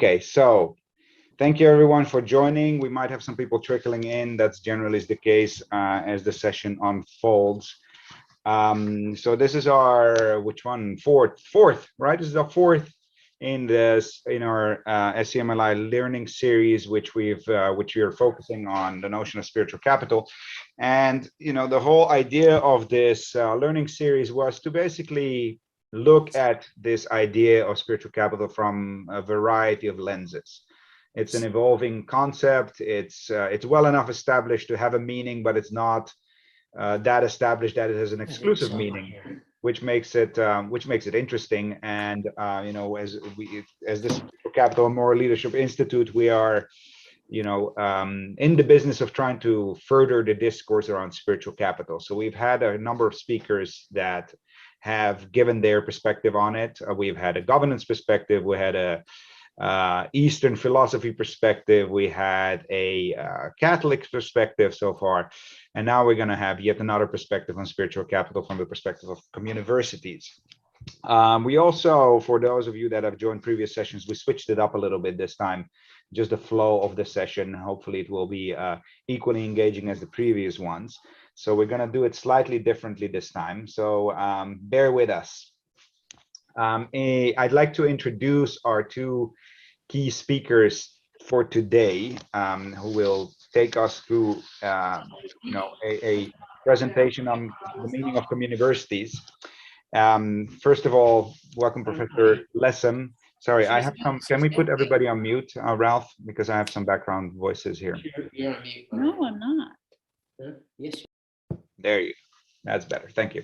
Okay, so thank you everyone for joining. We might have some people trickling in. That's generally the case as the session unfolds. So this is our fourth, right? This is our fourth in our SCMLi learning series, which we are focusing on the notion of spiritual capital. And the whole idea of this learning series was to basically look at this idea of spiritual capital from a variety of lenses. It's an evolving concept. It's well enough established to have a meaning, but it's not that established that it has an exclusive meaning, which makes it interesting. And as the Spiritual Capital and Moral Leadership Institute, we are in the business of trying to further the discourse around spiritual capital. So we've had a number of speakers that have given their perspective on it. We've had a governance perspective. We had a Eastern philosophy perspective. We had a Catholic perspective so far. And now we're going to have yet another perspective on spiritual capital from the perspective of communiversities. We also, for those of you that have joined previous sessions, we switched it up a little bit this time, just the flow of the session. Hopefully it will be equally engaging as the previous ones. So we're going to do it slightly differently this time. So bear with us. I'd like to introduce our two key speakers for today, who will take us through a presentation on the meaning of communiversities. First of all, welcome Professor Lessem. Sorry, I have some, can we put everybody on mute, Ralph, because I have some background voices here. You're on mute. No, I'm not. Yes. There you go. That's better. Thank you.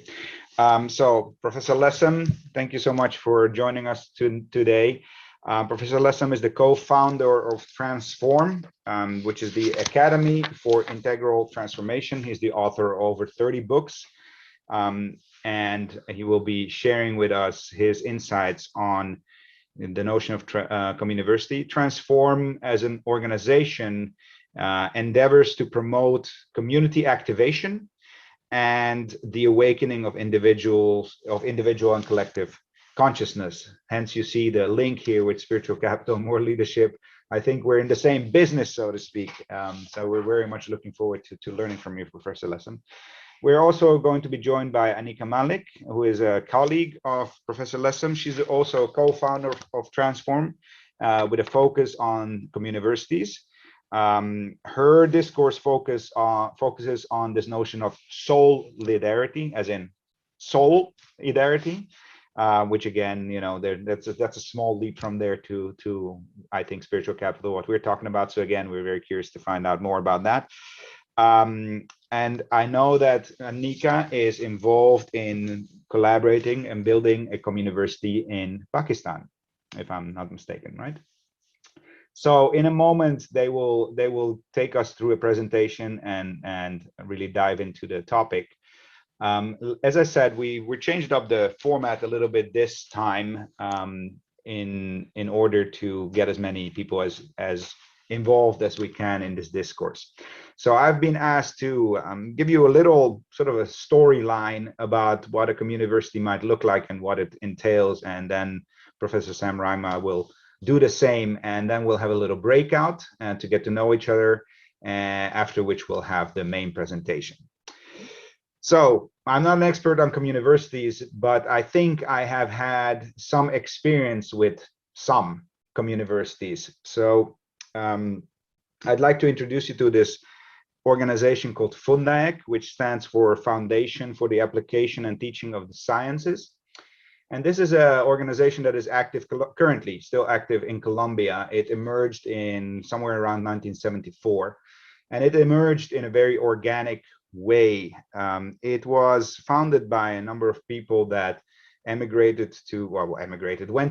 So Professor Lessem, thank you so much for joining us today. Professor Lessem is the co-founder of Transform, which is the Academy for Integral Transformation. He's the author of over 30 books, and he will be sharing with us his insights on the notion of Communiversity. Transform as an organization endeavors to promote community activation and the awakening of individual and collective consciousness. Hence, you see the link here with spiritual capital, more leadership. I think we're in the same business, so to speak. So we're very much looking forward to learning from you, Professor Lessem. We're also going to be joined by Anika Malik, who is a colleague of Professor Lessem. She's also a co-founder of Transform, with a focus on communiversities. Her discourse focuses on this notion of soul solidarity, as in soul solidarity, which again, that's a small leap from there to I think spiritual capital, what we're talking about. So again, we're very curious to find out more about that. And I know that Anika is involved in collaborating and building a communiversity in Pakistan, if I'm not mistaken, right? So in a moment, they will take us through a presentation and really dive into the topic. As I said, we changed up the format a little bit this time, in order to get as many people as involved as we can in this discourse. So I've been asked to give you a little sort of a storyline about what a communiversity might look like and what it entails, and then Professor Sam Raima will do the same, and then we'll have a little breakout to get to know each other, after which we'll have the main presentation. So I'm not an expert on communiversities, but I think I have had some experience with some communiversities. So I'd like to introduce you to this organization called FUNDAEC, which stands for Foundation for the Application and Teaching of the Sciences. And this is an organization that is active currently, still active in Colombia. It emerged in somewhere around 1974, and it emerged in a very organic way. It was founded by a number of people that went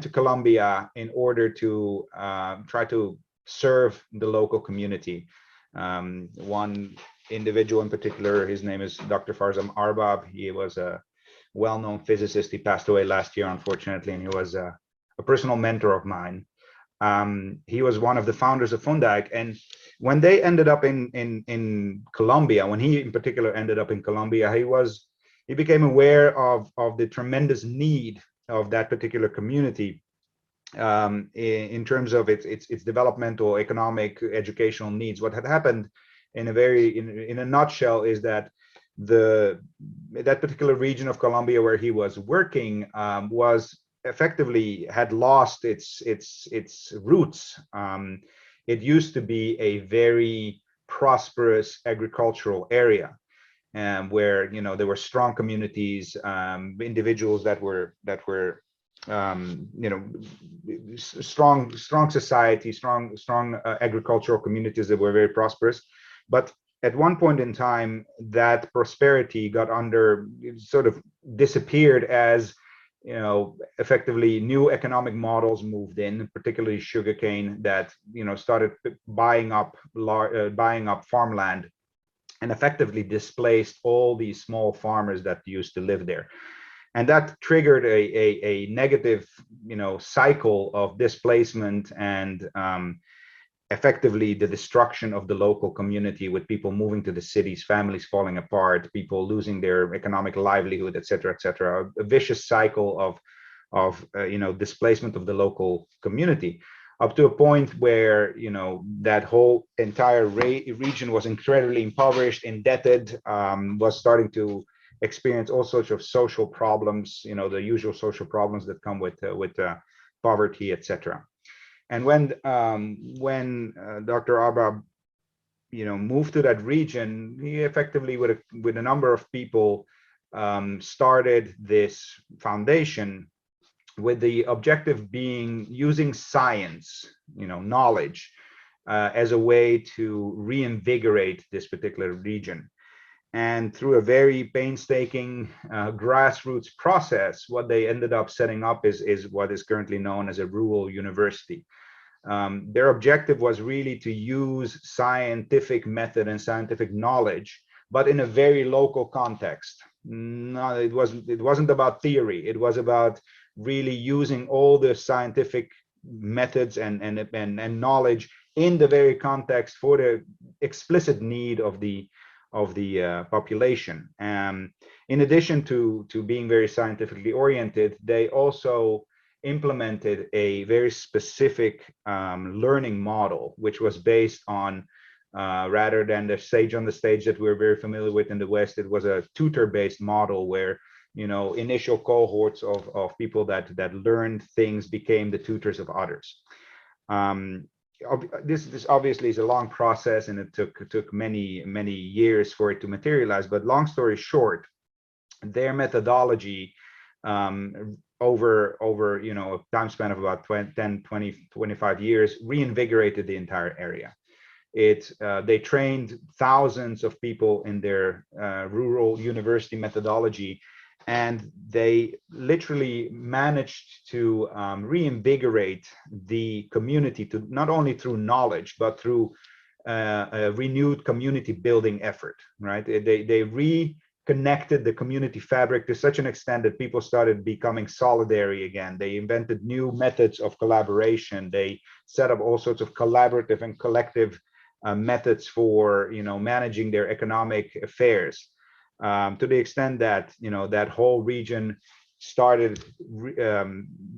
to Colombia in order to try to serve the local community. One individual in particular, his name is Dr. Farzam Arbab. He was a well-known physicist. He passed away last year, unfortunately, and he was a personal mentor of mine. He was one of the founders of FUNDAEC, and when they ended up in Colombia, when he in particular ended up in Colombia, he became aware of the tremendous need of that particular community in terms of its developmental, economic, educational needs. What had happened in a nutshell is that that particular region of Colombia where he was working was effectively had lost its roots. It used to be a very prosperous agricultural area, where there were strong communities, individuals that were strong society, strong agricultural communities that were very prosperous. But at one point in time, that prosperity sort of disappeared as effectively new economic models moved in, particularly sugarcane, that started buying up farmland and effectively displaced all these small farmers that used to live there. And that triggered a negative cycle of displacement and effectively the destruction of the local community, with people moving to the cities, families falling apart, people losing their economic livelihood, et cetera, a vicious cycle of displacement of the local community, up to a point where that whole entire region was incredibly impoverished, indebted, was starting to experience all sorts of social problems, the usual social problems that come with poverty, etc. And when Dr. Abba, moved to that region, he effectively, with a number of people, started this foundation with the objective being using science, knowledge, as a way to reinvigorate this particular region. And through a very painstaking grassroots process, what they ended up setting up is what is currently known as a rural university. Their objective was really to use scientific method and scientific knowledge, but in a very local context. No, it wasn't about theory. It was about really using all the scientific methods and knowledge in the very context for the explicit need of the population. In addition to being very scientifically oriented, they also implemented a very specific learning model, which was based on, rather than the sage on the stage that we're very familiar with in the West, it was a tutor-based model where initial cohorts of people that learned things became the tutors of others. This obviously is a long process, and it took many years for it to materialize. But long story short, their methodology over a time span of about 10, 20, 25 years reinvigorated the entire area. They trained thousands of people in their rural university methodology, and they literally managed to reinvigorate the community, to not only through knowledge but through a renewed community building effort. Right? They reconnected the community fabric to such an extent that people started becoming solidary again. They invented new methods of collaboration. They set up all sorts of collaborative and collective methods for managing their economic affairs. To the extent that that whole region started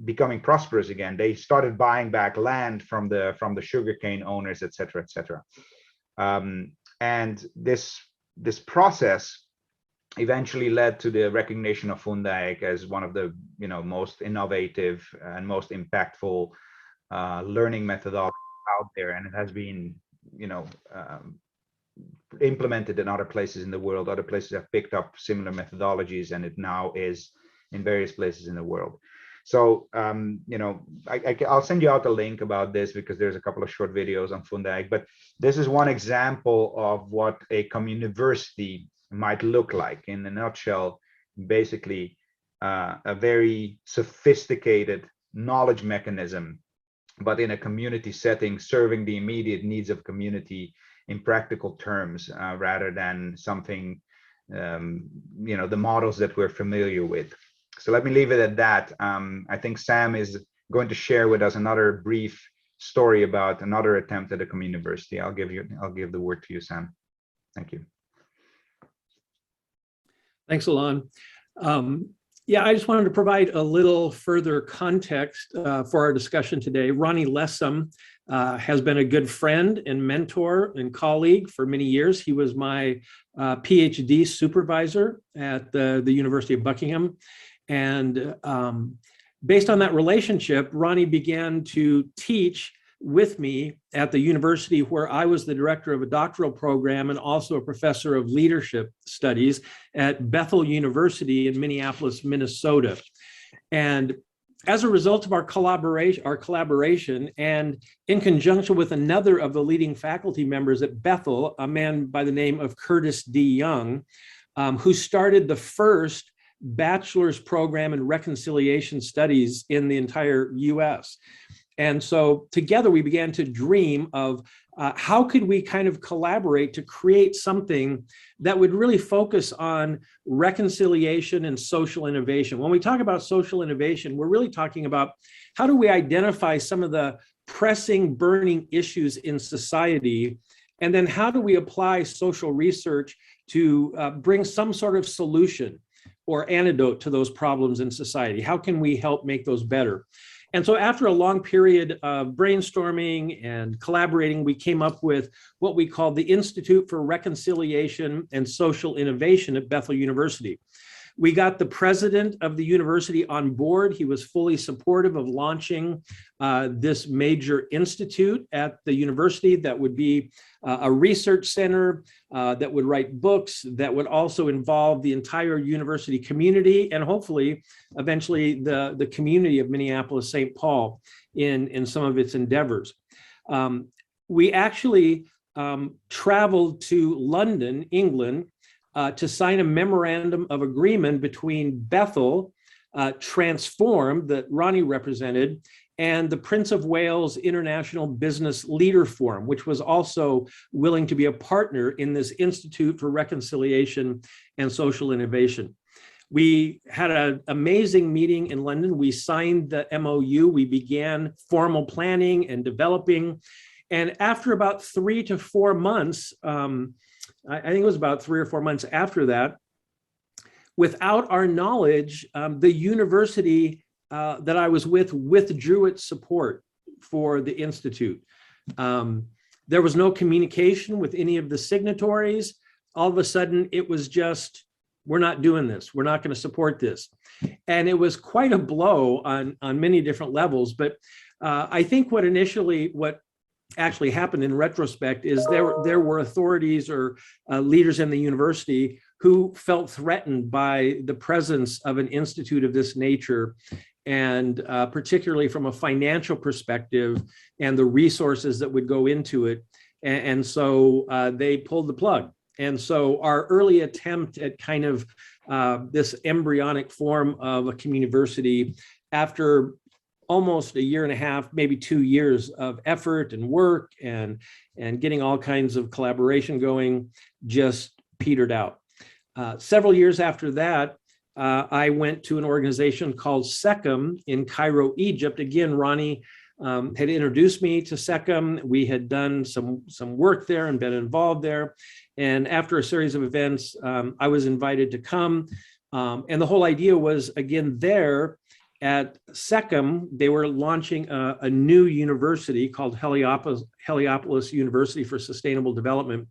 becoming prosperous again. They started buying back land from the sugarcane owners, et cetera, et cetera. And this process eventually led to the recognition of Fundaik as one of the most innovative and most impactful learning methodologies out there, and it has been implemented in other places in the world. Other places have picked up similar methodologies, and it now is in various places in the world. So, I'll send you out a link about this, because there's a couple of short videos on Fundaik. But this is one example of what a communiversity might look like. In a nutshell, basically, a very sophisticated knowledge mechanism, but in a community setting, serving the immediate needs of community in practical terms, rather than something, the models that we're familiar with. So let me leave it at that. I think Sam is going to share with us another brief story about another attempt at a communiversity. I'll give the word to you, Sam. Thank you. Thanks, Alon. Yeah, I just wanted to provide a little further context for our discussion today. Ronnie Lessem has been a good friend and mentor and colleague for many years. He was my PhD supervisor at the University of Buckingham. And based on that relationship, Ronnie began to teach with me at the university where I was the director of a doctoral program and also a professor of leadership studies at Bethel University in Minneapolis, Minnesota. And as a result of our collaboration, and in conjunction with another of the leading faculty members at Bethel, a man by the name of Curtis D. Young, who started the first bachelor's program in reconciliation studies in the entire US. And so together we began to dream of how could we kind of collaborate to create something that would really focus on reconciliation and social innovation. When we talk about social innovation, we're really talking about how do we identify some of the pressing, burning issues in society, and then how do we apply social research to bring some sort of solution or antidote to those problems in society? How can we help make those better? And so after a long period of brainstorming and collaborating, we came up with what we called the Institute for Reconciliation and Social Innovation at Bethel University. We got the president of the university on board. He was fully supportive of launching this major institute at the university that would be a research center that would write books, that would also involve the entire university community and hopefully eventually the community of Minneapolis-St. Paul in some of its endeavors. We actually traveled to London, England, to sign a memorandum of agreement between Bethel, Transform, that Ronnie represented, and the Prince of Wales International Business Leader Forum, which was also willing to be a partner in this Institute for Reconciliation and Social Innovation. We had an amazing meeting in London. We signed the MOU. We began formal planning and developing. And after about 3 to 4 months, I think it was about 3 or 4 months after that, without our knowledge, the university that I was with withdrew its support for the Institute. There was no communication with any of the signatories. All of a sudden, it was just, we're not doing this. We're not going to support this. And it was quite a blow on many different levels. But I think what actually happened in retrospect is there were authorities or leaders in the university who felt threatened by the presence of an institute of this nature, and particularly from a financial perspective and the resources that would go into it. And so they pulled the plug. And so our early attempt at kind of this embryonic form of a communiversity, after almost 1.5 years, maybe 2 years of effort and work and getting all kinds of collaboration going, just petered out. Several years after that, I went to an organization called SCMLi in Cairo, Egypt. Again, Ronnie had introduced me to SCMLi. We had done some work there and been involved there. And after a series of events, I was invited to come. And the whole idea was, again, there, at SCMLi, they were launching a new university called Heliopolis University for Sustainable Development.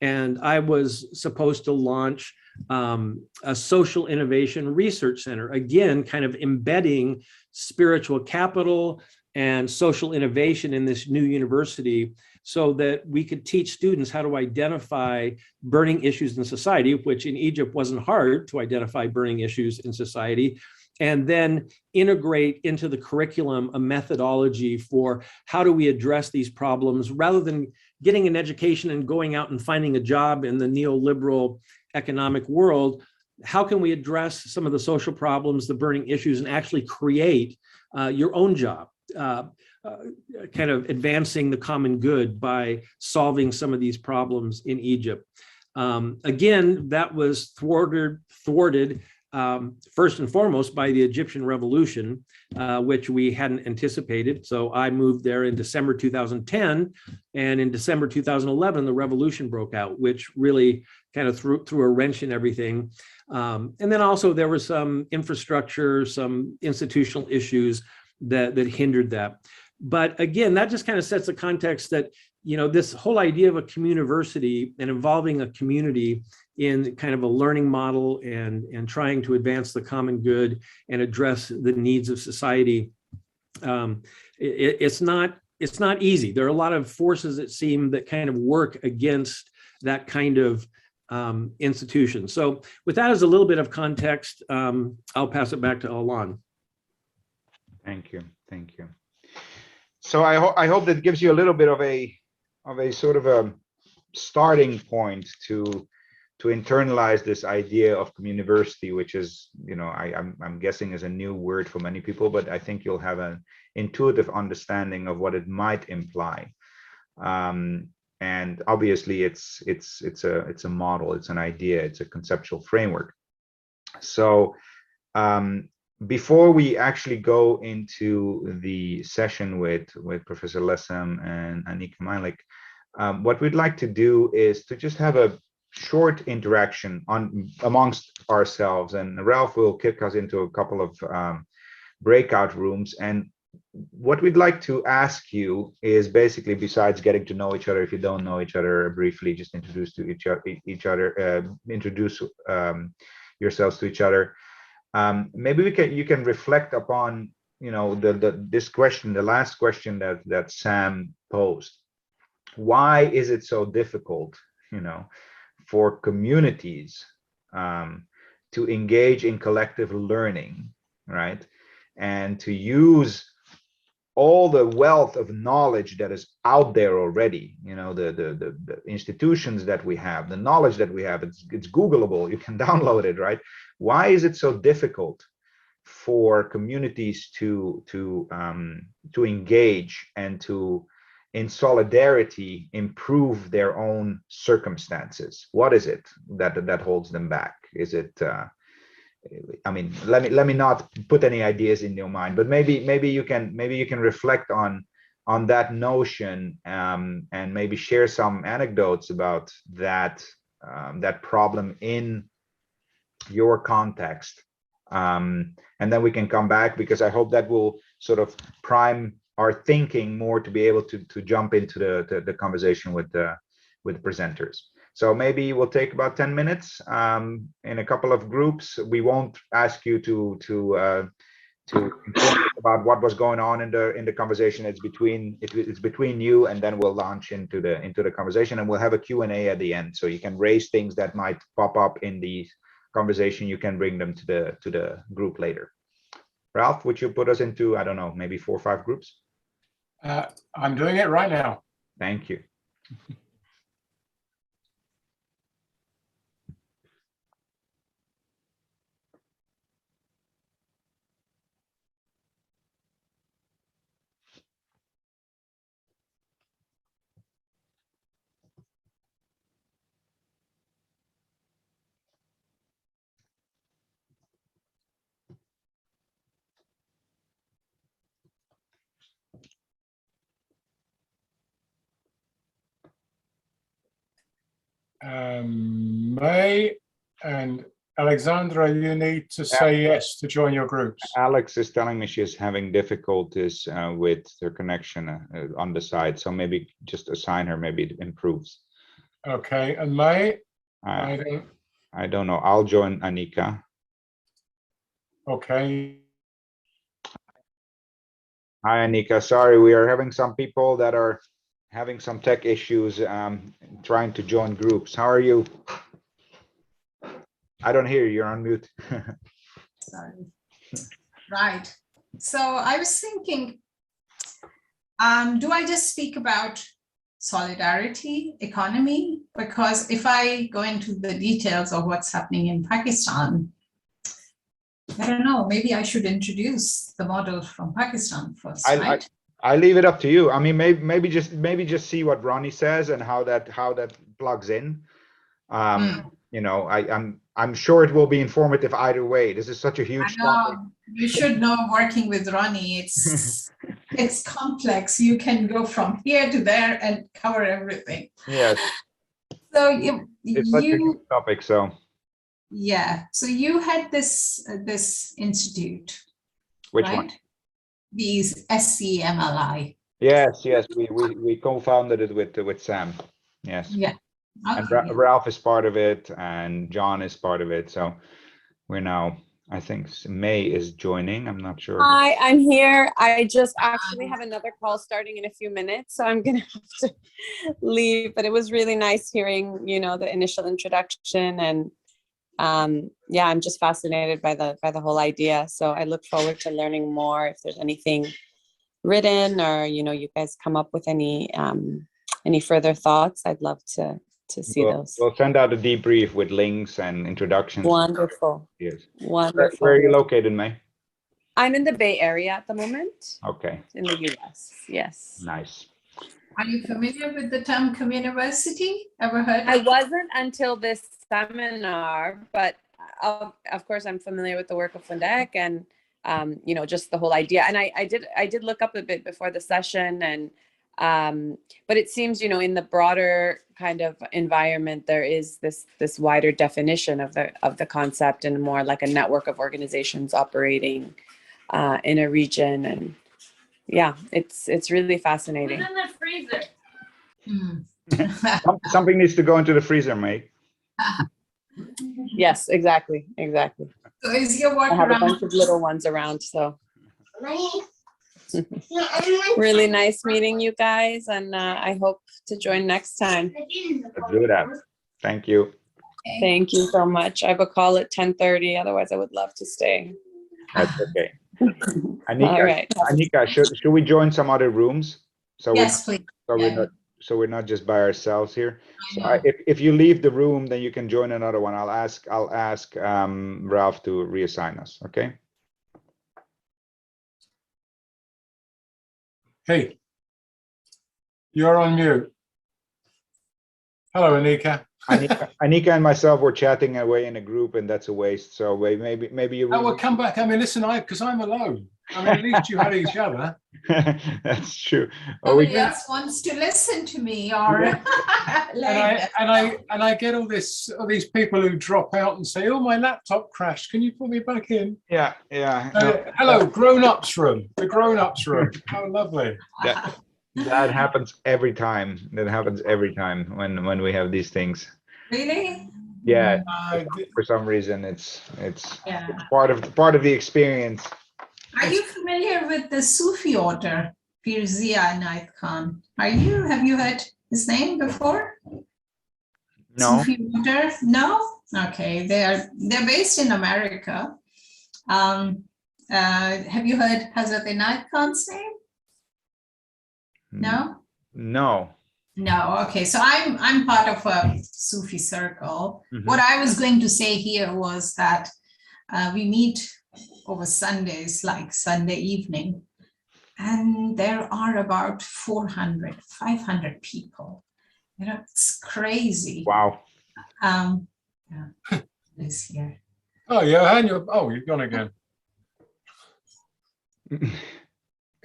And I was supposed to launch a social innovation research center, again, kind of embedding spiritual capital and social innovation in this new university so that we could teach students how to identify burning issues in society, which in Egypt wasn't hard to identify burning issues in society, and then integrate into the curriculum a methodology for how do we address these problems rather than getting an education and going out and finding a job in the neoliberal economic world. How can we address some of the social problems, the burning issues, and actually create your own job, kind of advancing the common good by solving some of these problems in Egypt? Again, that was thwarted first and foremost by the Egyptian Revolution, which we hadn't anticipated. So I moved there in December 2010, and in December 2011, the revolution broke out, which really kind of threw a wrench in everything. And then also there was some infrastructure, some institutional issues that hindered that. But again, that just kind of sets the context that, you know, this whole idea of a communiversity and involving a community in kind of a learning model and trying to advance the common good and address the needs of society. It's not easy. There are a lot of forces that seem that kind of work against that kind of institution. So with that as a little bit of context, I'll pass it back to Alon. Thank you. Thank you. So I hope that gives you a little bit of a sort of a starting point to internalize this idea of communiversity, which is, you know, I'm guessing is a new word for many people, but I think you'll have an intuitive understanding of what it might imply. And obviously it's a model, it's an idea, it's a conceptual framework. So before we actually go into the session with Professor Lessem and Anika Malik, what we'd like to do is to just have a short interaction amongst ourselves, and Ralph will kick us into a couple of breakout rooms. And what we'd like to ask you is basically, besides getting to know each other, if you don't know each other, briefly just introduce yourselves to each other. Maybe you can reflect upon, you know, this question, the last question that Sam posed. Why is it so difficult, you know, for communities to engage in collective learning, right? And to use all the wealth of knowledge that is out there already, you know, the institutions that we have, the knowledge that we have, it's Googleable, you can download it, right? Why is it so difficult for communities to engage and to, in solidarity, improve their own circumstances? What is it that holds them back? Is it I mean, let me not put any ideas in your mind, but maybe you can reflect on that notion, and maybe share some anecdotes about that problem in your context, and then we can come back, because I hope that will sort of prime our thinking more to be able to jump into the conversation with the presenters. So maybe we'll take about 10 minutes in a couple of groups. We won't ask you to inform about what was going on in the conversation. It's between you, and then we'll launch into the conversation, and we'll have a Q&A at the end, so you can raise things that might pop up in the conversation. You can bring them to the group later. Ralph, would you put us into, I don't know, maybe 4 or 5 groups? I'm doing it right now. Thank you. May and Alexandra, you need to say yes to join your groups. Alex is telling me she's having difficulties with her connection on the side, so maybe just assign her, maybe it improves. Okay, and May? I don't know. I'll join Anika. Okay. Hi, Anika. Sorry, we are having some people that are having some tech issues trying to join groups. How are you? I don't hear you. You're on mute. Sorry. Right. So I was thinking, do I just speak about solidarity, economy? Because if I go into the details of what's happening in Pakistan, I don't know, maybe I should introduce the model from Pakistan first, right? I leave it up to you. I mean, maybe just see what Ronnie says and how that plugs in. you know, I'm sure it will be informative either way. This is such a I huge topic. know, you should know working with Ronnie, it's complex. You can go from here to there and cover everything. Yes, So it's such a huge you, topic. So yeah, so you had this institute, which right? one? These SCMLi. Yes, we co-founded it with Sam. Yes. Yeah. And Okay. Ralph is part of it, and John is part of it. So we're now, I think May is joining. I'm not sure. Hi, I'm here. I just actually have another call starting in a few minutes, so I'm gonna have to leave. But it was really nice hearing, you know, the initial introduction, and yeah, I'm just fascinated by the whole idea. So I look forward to learning more. If there's anything written, or you know, you guys come up with any further thoughts, I'd love to see those. We'll send out a debrief with links and introductions. Wonderful. Yes. Wonderful. Where are you located, May? I'm in the Bay Area at the moment, Okay, in the US. Yes. nice. Are you familiar with the term Communiversity? Ever heard? I wasn't until this seminar, but of course I'm familiar with the work of Fundek and you know, just the whole idea. And I did look up a bit before the session, and but it seems, you know, in the broader kind of environment, there is this wider definition of the concept, and more like a network of organizations operating in a region. And yeah, it's really fascinating. What's in the freezer? Something needs to go into the freezer, May. Yes, exactly. So is your work I have a around? bunch of little ones around, so really nice meeting you guys, and I hope to join next time. Let's do that. Thank you. Thank you so much. I have a call at 10:30. Otherwise, I would love to stay. That's okay. All right. Anika, should we join some other rooms? So Yes, please. we're not just by ourselves here. I So know. if you leave the room, then you can join another one. I'll ask Ralph to reassign us. Okay. Hey, you're on mute. Hello, Anika. Anika and myself were chatting away in a group, and that's a waste. So maybe you. I will come back. I mean, listen, because I'm alone. I mean, at least you had each other. That's true. Oh, Somebody else wants to listen to me, or And I get all these people who drop out and say, "Oh, my laptop crashed. Can you put me back in?" yeah. Hello, grown-ups room. The grown-ups room. How lovely. That happens every time. That happens every time when we have these things. Really? Yeah. Uh, For some reason, it's Yeah. part of the experience. Are you familiar with the Sufi author Pirzia Inayat Khan? Have you heard his name before? No. Sufi author? No? Okay, they're based in America. Have you heard Hazrat Inayat Khan's name? No? No. No, okay. So I'm part of a Sufi circle. Mhm. What I was going to say here was that we meet over Sundays, like Sunday evening, and there are about 400, 500 people. You know, it's crazy. Wow. Yeah, this here. Oh, Johan, you've gone again.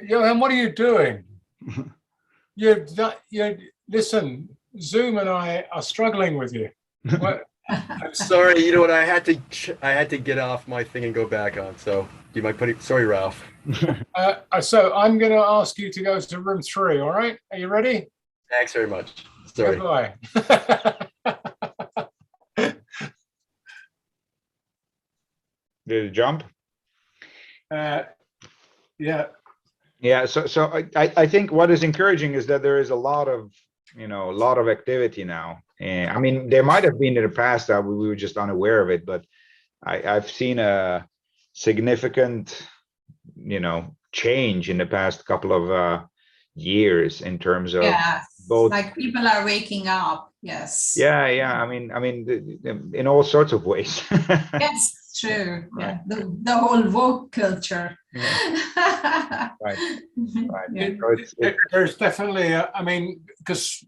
Johan, what are you doing? Listen, Zoom and I are struggling with you. What? I'm sorry. You know what? I had to get off my thing and go back on. So do you mind putting? Sorry, Ralph. So I'm going to ask you to go to room 3. All right? Are you ready? Thanks very much. Sorry. Goodbye. Did it jump? Yeah. Yeah. So I think what is encouraging is that there is a lot of activity now. And I mean, there might have been in the past that we were just unaware of it, but I've seen a significant, change in the past couple of years in terms of Yes, both. like people are waking up. Yes. Yeah. I mean, in all sorts of ways. Yes, true. Yeah, the whole woke culture. Yeah. Right. Yeah. So it's There's definitely, because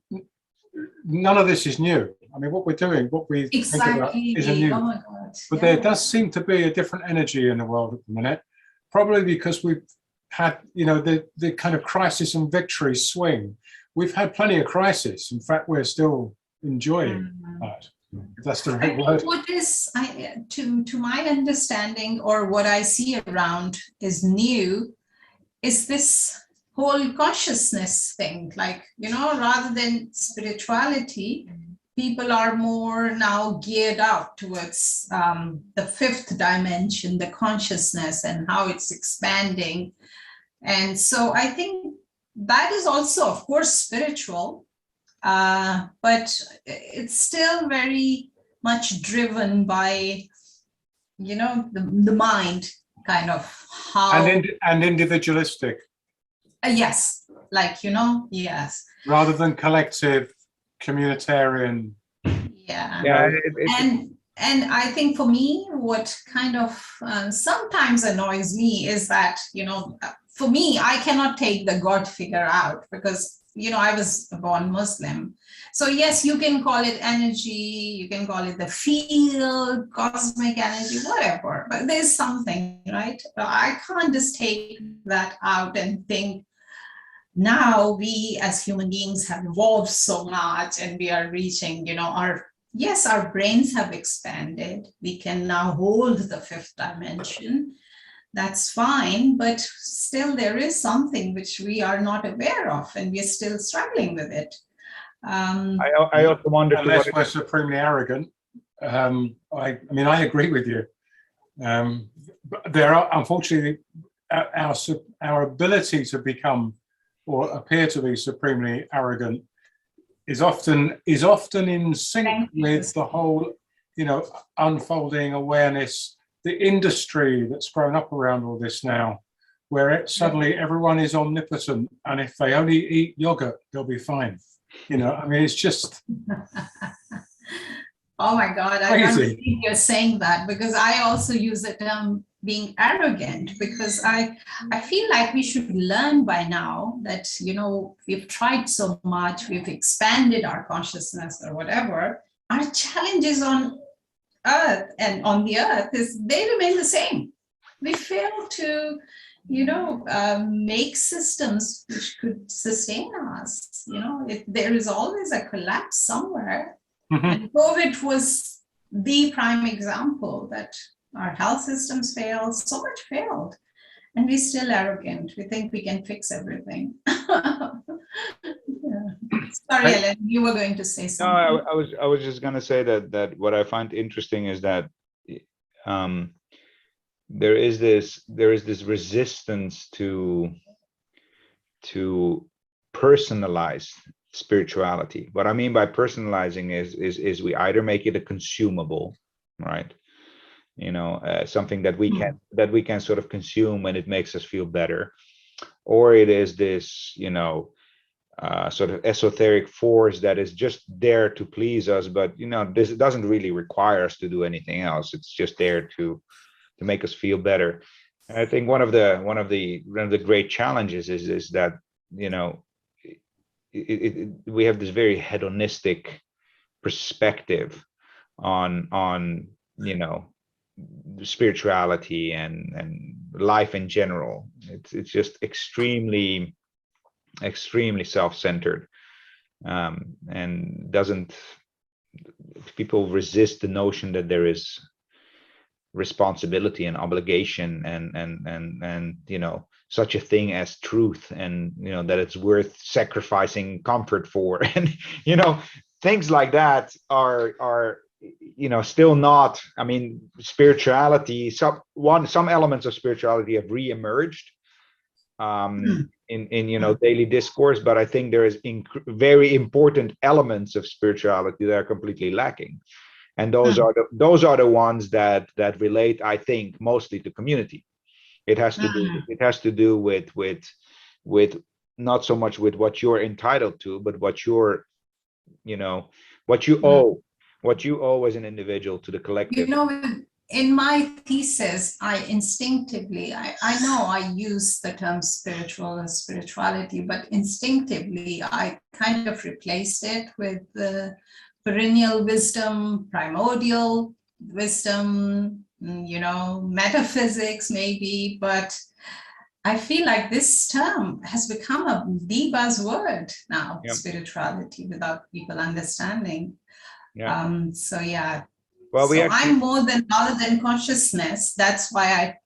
none of this is new. I mean, what we're doing, what we think about Exactly. is a new. Oh my God. But Yeah. there does seem to be a different energy in the world at the minute, probably because we've had, the kind of crisis and victory swing. We've had plenty of crisis. In fact, we're still enjoying that. If that's the I right think word. what is, to my understanding, or what I see around is new, is this whole consciousness thing. Like, rather than spirituality, people are more now geared up towards the fifth dimension, the consciousness, and how it's expanding. And so I think that is also, of course, spiritual, but it's still very much driven by, the mind, kind of how. And individualistic. Yes, like, yes. Rather than collective, communitarian. Yeah. Yeah, And I think for me, what kind of sometimes annoys me is that, for me, I cannot take the God figure out because, I was born Muslim. So yes, you can call it energy, you can call it the field, cosmic energy, whatever, but there's something, right? I can't just take that out and think, now we as human beings have evolved so much and we are reaching, our brains have expanded. We can now hold the fifth dimension. That's fine, but still there is something which we are not aware of and we're still struggling with it. I also wonder to Unless what we're supremely arrogant. I mean, I agree with you. But there are, unfortunately, our ability to become or appear to be supremely arrogant is often in sync with the whole, unfolding awareness, the industry that's grown up around all this now, where suddenly everyone is omnipotent, and if they only eat yogurt, they'll be fine. I mean, it's just. Oh my God, I can't crazy. believe you're saying that, because I also use the term being arrogant, because I feel like we should learn by now that, we've tried so much, we've expanded our consciousness or whatever. Our challenges on earth and on the earth they remain the same. We fail to, make systems which could sustain us. There is always a collapse somewhere. And COVID was the prime example that our health systems failed, so much failed, and we're still arrogant. We think we can fix everything. Sorry, Ellen, you were going to say something. No, I was just going to say that what I find interesting is that there is this resistance to personalize spirituality. What I mean by personalizing is we either make it a consumable, right? Something that we can sort of consume when it makes us feel better, or it is this, sort of esoteric force that is just there to please us, but this doesn't really require us to do anything else. It's just there to make us feel better. And I think one of the great challenges is that we have this very hedonistic perspective on spirituality and life in general. It's just extremely self-centered, and people resist the notion that there is responsibility and obligation and such a thing as truth, and that it's worth sacrificing comfort for, and things like that are still not. I mean, spirituality, some elements of spirituality have re-emerged in daily discourse, but I think there is very important elements of spirituality that are completely lacking, and those are the ones that relate, I think, mostly to community. It has to do with not so much with what you're entitled to, but what you owe as an individual to the collective. In my thesis, I instinctively, I know I use the term spiritual and spirituality, but instinctively I kind of replaced it with the perennial wisdom, primordial wisdom, metaphysics maybe, but I feel like this term has become the buzzword now, Yeah. spirituality, without people understanding. Yeah. So yeah. Well, we So actually, I'm more than knowledge and consciousness. That's why I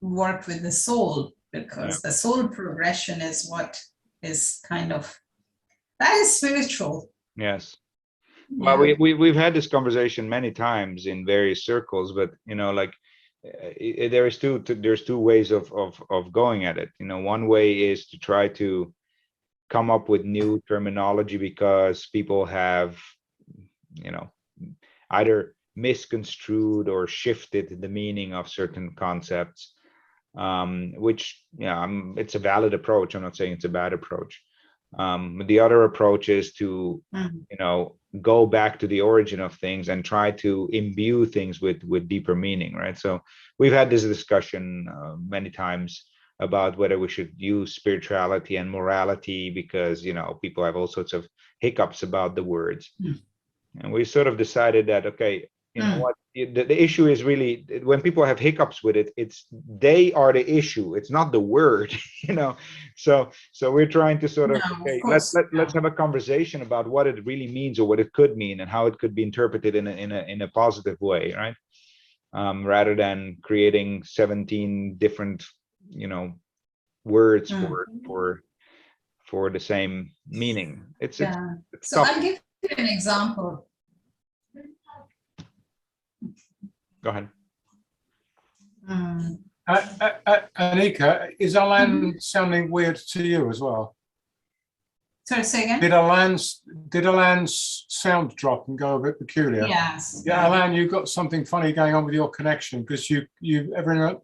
work with the soul, because the soul progression is what is that is spiritual. yes. Well, Yeah. we've had this conversation many times in various circles, but like there's two ways of going at it. One way is to try to come up with new terminology because people have either misconstrued or shifted the meaning of certain concepts, which it's a valid approach. I'm not saying it's a bad approach. The other approach is to go back to the origin of things and try to imbue things with deeper meaning, right? So we've had this discussion many times about whether we should use spirituality and morality, because people have all sorts of hiccups about the words. And we sort of decided that, okay, what the issue is really, when people have hiccups with it, they are the issue. It's not the word, So we're trying to sort of, okay, let's have a conversation about what it really means, or what it could mean, and how it could be interpreted in a positive way, right? Rather than creating 17 different, words for the same meaning. It's so I'll give you an example. Go ahead. Anika, is Alan sounding weird to you as well? Sorry, say again? Did Alan's sound drop and go a bit peculiar? Yes. Yeah, Alan, you've got something funny going on with your connection, because you every now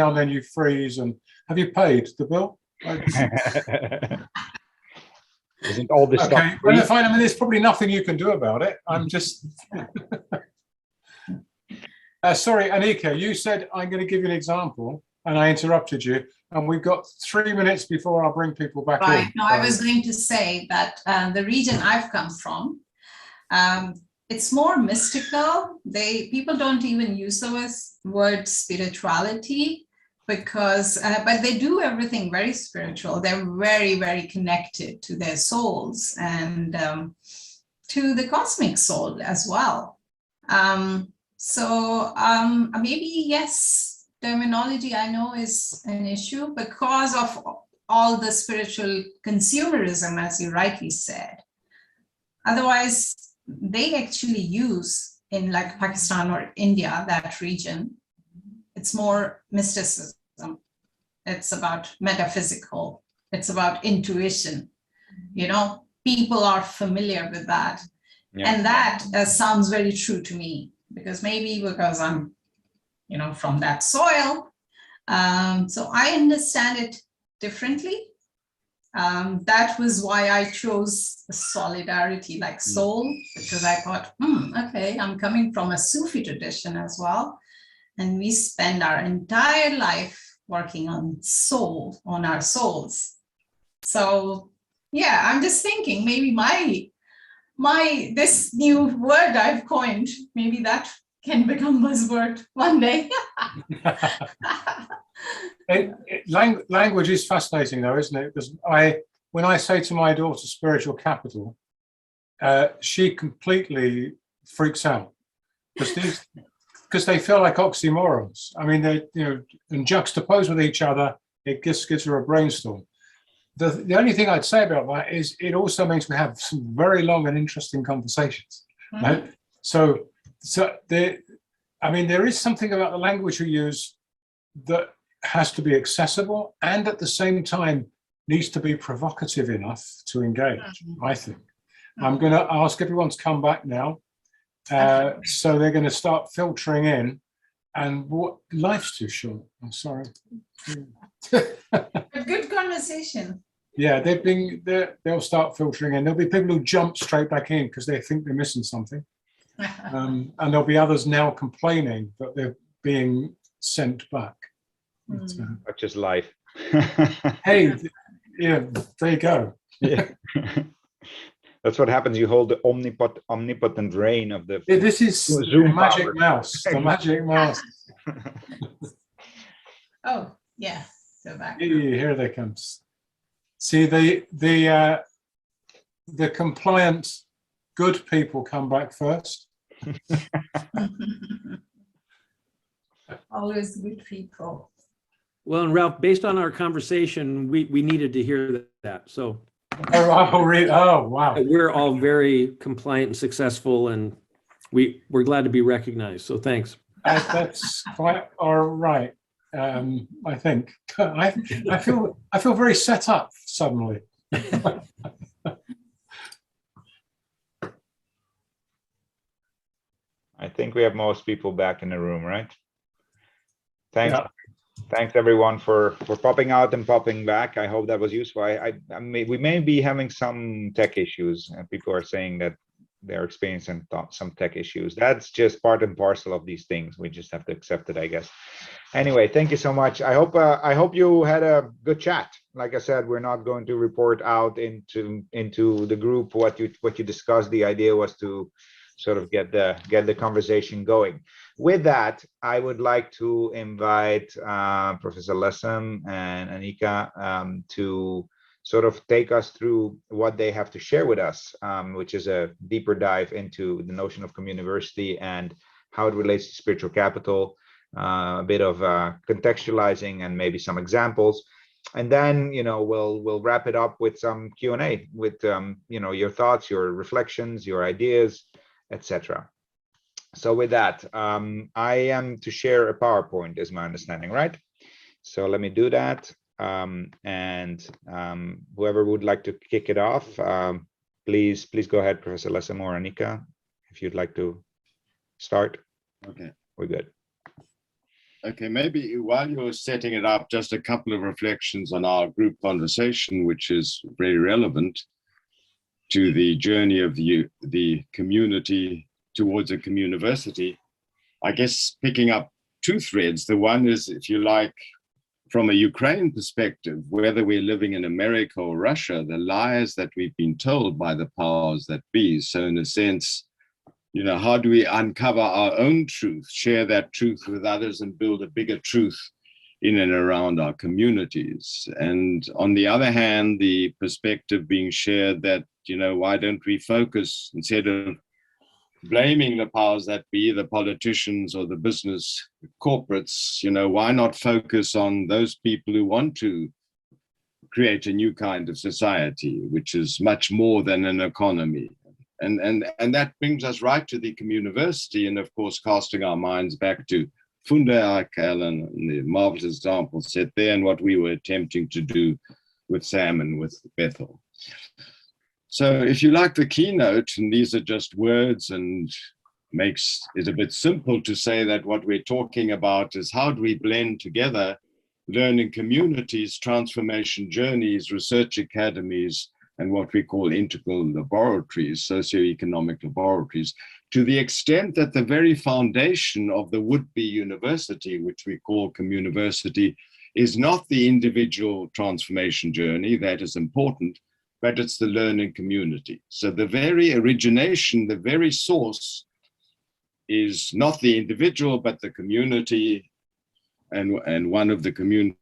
and then you freeze. And have you paid the bill? Isn't all this stuff free? Well, fine. I mean, there's probably nothing you can do about it. I'm just. Sorry, Anika, you said I'm going to give you an example, and I interrupted you. And we've got 3 minutes before I'll bring people back in. Right. No, I was going to say that the region I've come from, it's more mystical. People don't even use the word spirituality, because, but they do everything very spiritual. They're very, very connected to their souls and to the cosmic soul as well. So maybe, yes, terminology I know is an issue because of all the spiritual consumerism, as you rightly said. Otherwise, they actually use in like Pakistan or India, that region, it's more mysticism. It's about metaphysical. It's about intuition. People are familiar with that. Yeah. And that sounds very true to me, because I'm, from that soil. So I understand it differently. That was why I chose solidarity, like soul, because I thought, okay, I'm coming from a Sufi tradition as well. And we spend our entire life working on our souls. So yeah, I'm just thinking maybe this new word I've coined, maybe that can become buzzword one day. Language is fascinating though, isn't it? Because when I say to my daughter spiritual capital, she completely freaks out, because they feel like oxymorons. I mean, they and juxtaposed with each other, it just gives her a brainstorm. The only thing I'd say about that is it also means we have some very long and interesting conversations. Mm-hmm. Right? So there is something about the language we use that has to be accessible and at the same time needs to be provocative enough to engage, I think. I'm going to ask everyone to come back now. So they're going to start filtering in, and life's too short. I'm sorry. A good conversation. Yeah, they'll start filtering in. There'll be people who jump straight back in because they think they're missing something. And there'll be others now complaining that they're being sent back. Such is life. Hey, yeah, there you go. Yeah. That's what happens. You hold the omnipotent reign of the This is Zoom the magic power. mouse. The magic mouse. Oh, yeah, go back. Here they comes. See, the compliant good people come back first. Always good people. Well, and Ralph, based on our conversation, we needed to hear that. So Oh, wow. we're all very compliant and successful, and we're glad to be recognized. So thanks. That's quite all right. I think I feel very set up suddenly. I think we have most people back in the room, right? Thanks. Yeah. Thanks everyone for popping out and popping back. I hope that was useful. I mean, we may be having some tech issues, and people are saying that they're experiencing some tech issues. That's just part and parcel of these things. We just have to accept it, I guess. Anyway, thank you so much. I hope you had a good chat. Like I said, we're not going to report out into the group what you discussed. The idea was to sort of get the conversation going. With that, I would like to invite Professor Lessem and Anika to sort of take us through what they have to share with us, which is a deeper dive into the notion of communiversity and how it relates to spiritual capital, a bit of contextualizing and maybe some examples. And then, we'll wrap it up with some Q&A with, your thoughts, your reflections, your ideas, etc. So with that, I am to share a PowerPoint, is my understanding, right? So let me do that. And whoever would like to kick it off, please go ahead, Professor Lessem or Anika, if you'd like to start. Okay. We're good. Okay, maybe while you're setting it up, just a couple of reflections on our group conversation, which is very relevant to the journey of the community towards a communiversity. I guess picking up two threads. The one is, if you like, from a Ukraine perspective, whether we're living in America or Russia, the lies that we've been told by the powers that be. So in a sense, how do we uncover our own truth, share that truth with others, and build a bigger truth in and around our communities? And on the other hand, the perspective being shared that, why don't we focus, instead of blaming the powers that be, the politicians or the business corporates, why not focus on those people who want to create a new kind of society, which is much more than an economy? And that brings us right to the Communiversity, and of course, casting our minds back to Funde and the marvelous example set there, and what we were attempting to do with Sam and with Bethel. So if you like the keynote, and these are just words and makes it a bit simple to say that what we're talking about is how do we blend together learning communities, transformation journeys, research academies, and what we call integral laboratories, socioeconomic laboratories, to the extent that the very foundation of the would-be university, which we call Communiversity, is not the individual transformation journey, that is important, but it's the learning community. So the very origination, the very source is not the individual, but the community, and one of the communities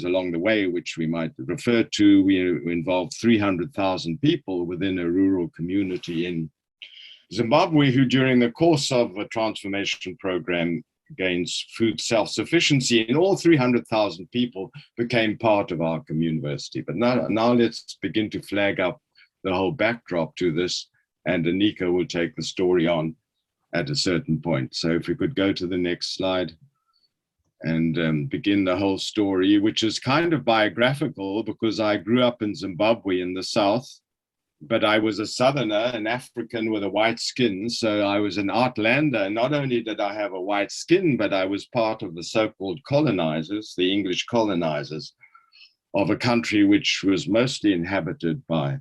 along the way, which we might refer to, we involved 300,000 people within a rural community in Zimbabwe, who during the course of a transformation program gains food self-sufficiency, and all 300,000 people became part of our Communiversity. But now let's begin to flag up the whole backdrop to this, and Anika will take the story on at a certain point. So if we could go to the next slide and begin the whole story, which is kind of biographical because I grew up in Zimbabwe in the south, but I was a southerner, an African with a white skin. So I was an outlander. Not only did I have a white skin, but I was part of the so-called colonizers, the English colonizers of a country which was mostly inhabited by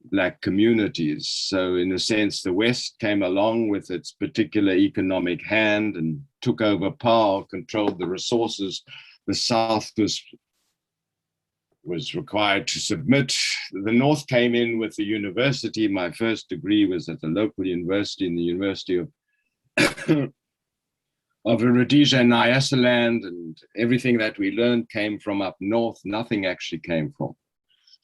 Black communities. So in a sense, the West came along with its particular economic hand and took over power, controlled the resources. The South was required to submit. The North came in with the university. My first degree was at the local university, in the University of of Rhodesia and Nyasaland, and everything that we learned came from up north. Nothing actually came from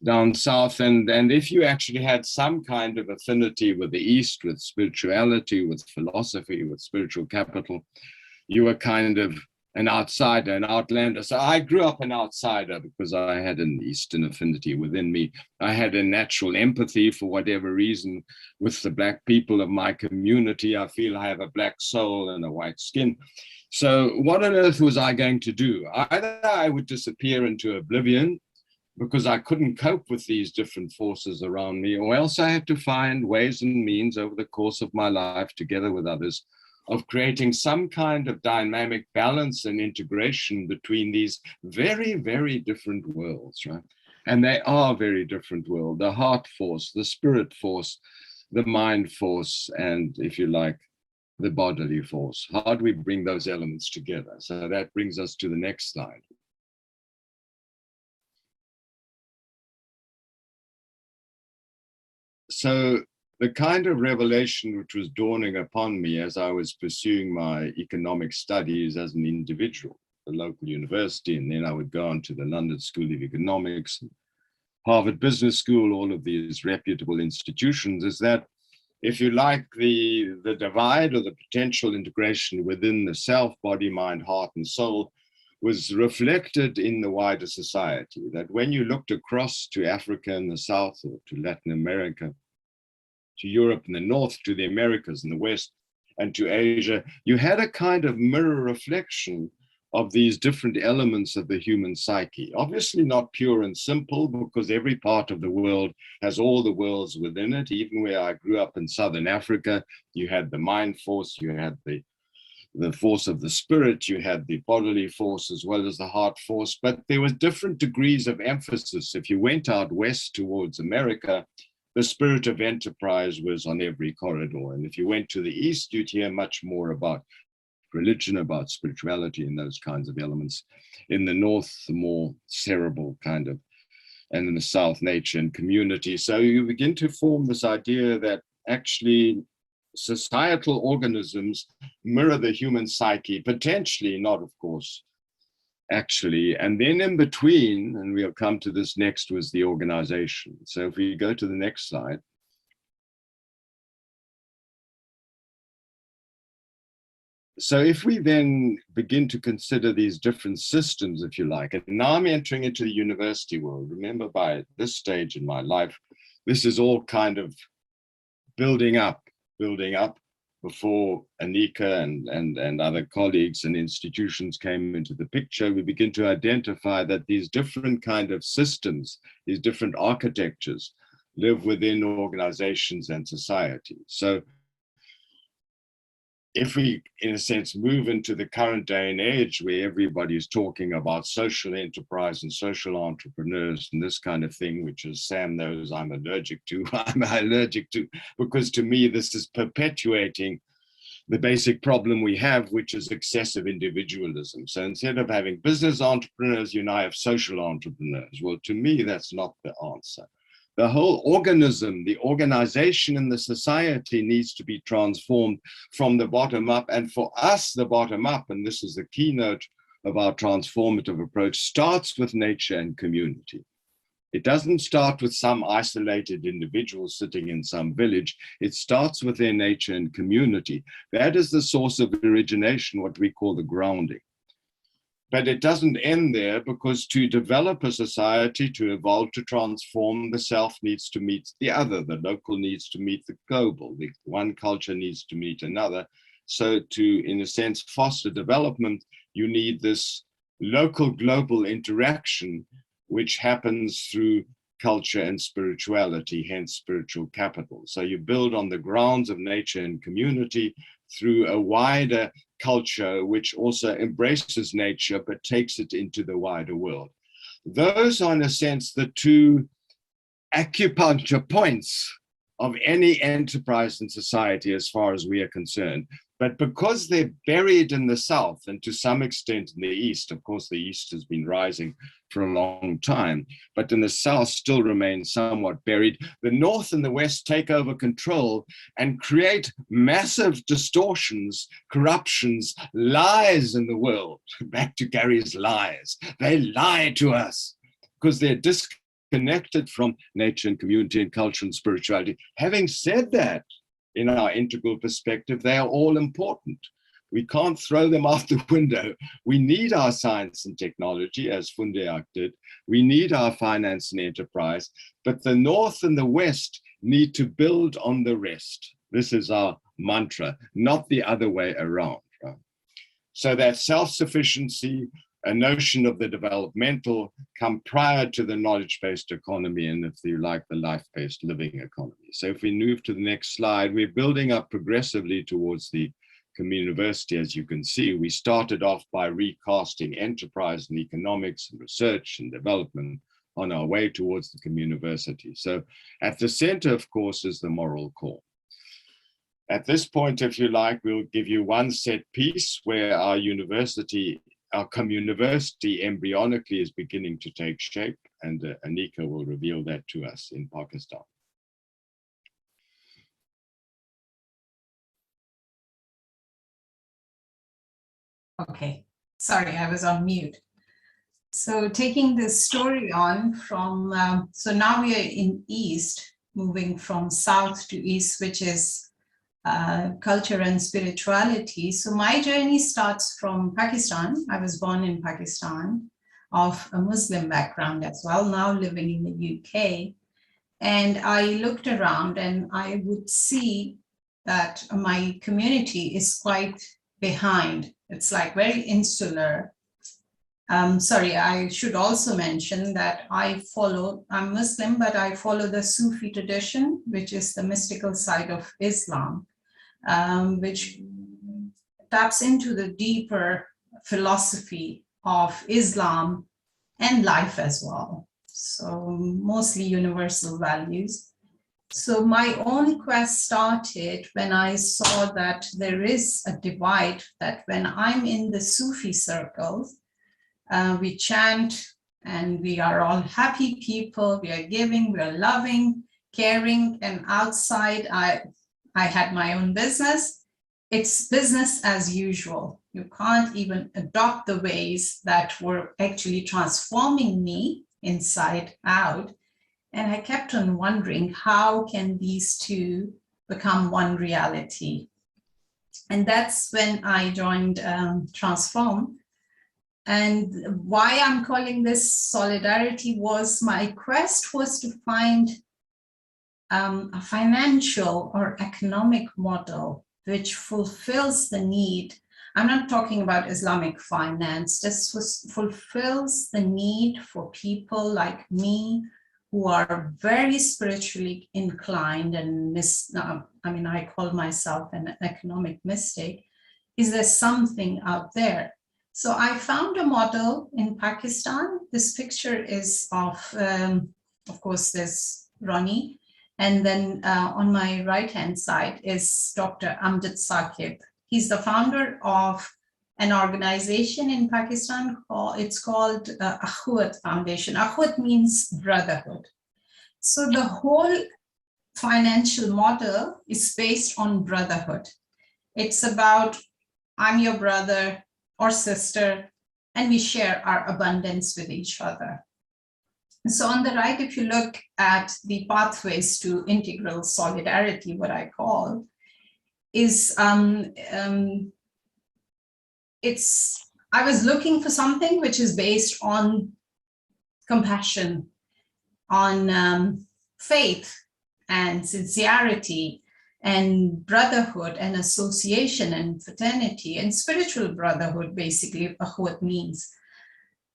down south. And if you actually had some kind of affinity with the East, with spirituality, with philosophy, with spiritual capital, you were kind of an outsider, an outlander. So I grew up an outsider because I had an Eastern affinity within me. I had a natural empathy, for whatever reason, with the Black people of my community. I feel I have a Black soul and a white skin. So what on earth was I going to do? Either I would disappear into oblivion because I couldn't cope with these different forces around me, or else I had to find ways and means over the course of my life, together with others, of creating some kind of dynamic balance and integration between these very, very different worlds, right? And they are very different worlds: the heart force, the spirit force, the mind force, and, if you like, the bodily force. How do we bring those elements together? So that brings us to the next slide. So the kind of revelation which was dawning upon me as I was pursuing my economic studies as an individual, the local university, and then I would go on to the London School of Economics, Harvard Business School, all of these reputable institutions, is that, if you like, the divide or the potential integration within the self, body, mind, heart, and soul was reflected in the wider society. That when you looked across to Africa in the south, or to Latin America, to Europe in the north, to the Americas in the west, and to Asia, you had a kind of mirror reflection of these different elements of the human psyche. Obviously not pure and simple, because every part of the world has all the worlds within it. Even where I grew up in Southern Africa, you had the mind force, you had the force of the spirit, you had the bodily force as well as the heart force, but there was different degrees of emphasis. If you went out west towards America, the spirit of enterprise was on every corridor. And if you went to the east, you'd hear much more about religion, about spirituality, and those kinds of elements. In the north, the more cerebral kind of, and in the south, nature and community. So you begin to form this idea that actually societal organisms mirror the human psyche, potentially, not of course, actually. And then in between, and we'll come to this next, was the organization. So if we go to the next slide. So if we then begin to consider these different systems, if you like, and now I'm entering into the university world. Remember, by this stage in my life, this is all kind of building up before Anika and other colleagues and institutions came into the picture. We begin to identify that these different kind of systems, these different architectures, live within organizations and society. So if we, in a sense, move into the current day and age where everybody is talking about social enterprise and social entrepreneurs and this kind of thing, which, as Sam knows, I'm allergic to, because to me, this is perpetuating the basic problem we have, which is excessive individualism. So instead of having business entrepreneurs, you now have social entrepreneurs. Well, to me, that's not the answer. The whole organism, the organization in the society needs to be transformed from the bottom up. And for us, the bottom up, and this is the keynote of our transformative approach, starts with nature and community. It doesn't start with some isolated individual sitting in some village. It starts with their nature and community. That is the source of origination, what we call the grounding. But it doesn't end there, because to develop a society, to evolve, to transform, the self needs to meet the other. The local needs to meet the global. The one culture needs to meet another. So to, in a sense, foster development, you need this local global interaction, which happens through culture and spirituality, hence spiritual capital. So you build on the grounds of nature and community through a wider culture, which also embraces nature, but takes it into the wider world. Those are, in a sense, the two acupuncture points of any enterprise in society, as far as we are concerned. But because they're buried in the south and to some extent in the east, of course, the east has been rising for a long time, but in the south still remains somewhat buried. The north and the west take over control and create massive distortions, corruptions, lies in the world. Back to Gary's lies. They lie to us because they're disconnected from nature and community and culture and spirituality. Having said that, in our integral perspective, they are all important. We can't throw them out the window. We need our science and technology, as Fundeak did. We need our finance and enterprise, but the North and the West need to build on the rest. This is our mantra, not the other way around. Right? So that self-sufficiency, a notion of the developmental, come prior to the knowledge-based economy and, if you like, the life-based living economy. So if we move to the next slide, we're building up progressively towards the Communiversity. As you can see, we started off by recasting enterprise and economics and research and development on our way towards the Communiversity. So at the center, of course, is the moral core. At this point, if you like, we'll give you one set piece where our Communiversity embryonically is beginning to take shape, and Anika will reveal that to us in Pakistan. Okay, sorry, I was on mute. So taking this story on from, so now we are in East, moving from South to East, which is culture and spirituality. So my journey starts from Pakistan. I was born in Pakistan, of a Muslim background as well, now living in the UK. And I looked around and I would see that my community is quite behind. It's like very insular. Sorry, I should also mention that I'm Muslim, but I follow the Sufi tradition, which is the mystical side of Islam, which taps into the deeper philosophy of Islam and life as well. So mostly universal values. So my own quest started when I saw that there is a divide, that when I'm in the Sufi circles, we chant and we are all happy people, we are giving, we are loving, caring, and outside I had my own business. It's business as usual. You can't even adopt the ways that were actually transforming me inside out. And I kept on wondering, how can these two become one reality? And that's when I joined Transform. And why I'm calling this solidarity was my quest was to find a financial or economic model which fulfills the need. I'm not talking about Islamic finance. This fulfills the need for people like me who are very spiritually inclined and I call myself an economic mystic. Is there something out there? So I found a model in Pakistan. This picture is of course, there's Ronnie. And then on my right-hand side is Dr. Amjad Saqib. He's the founder of an organization in Pakistan, it's called Akhuat Foundation. Akhuat means brotherhood. So the whole financial model is based on brotherhood. It's about, I'm your brother or sister, and we share our abundance with each other. So on the right, if you look at the pathways to integral solidarity, what I call, is I was looking for something which is based on compassion, on faith and sincerity and brotherhood and association and fraternity and spiritual brotherhood, basically, what means.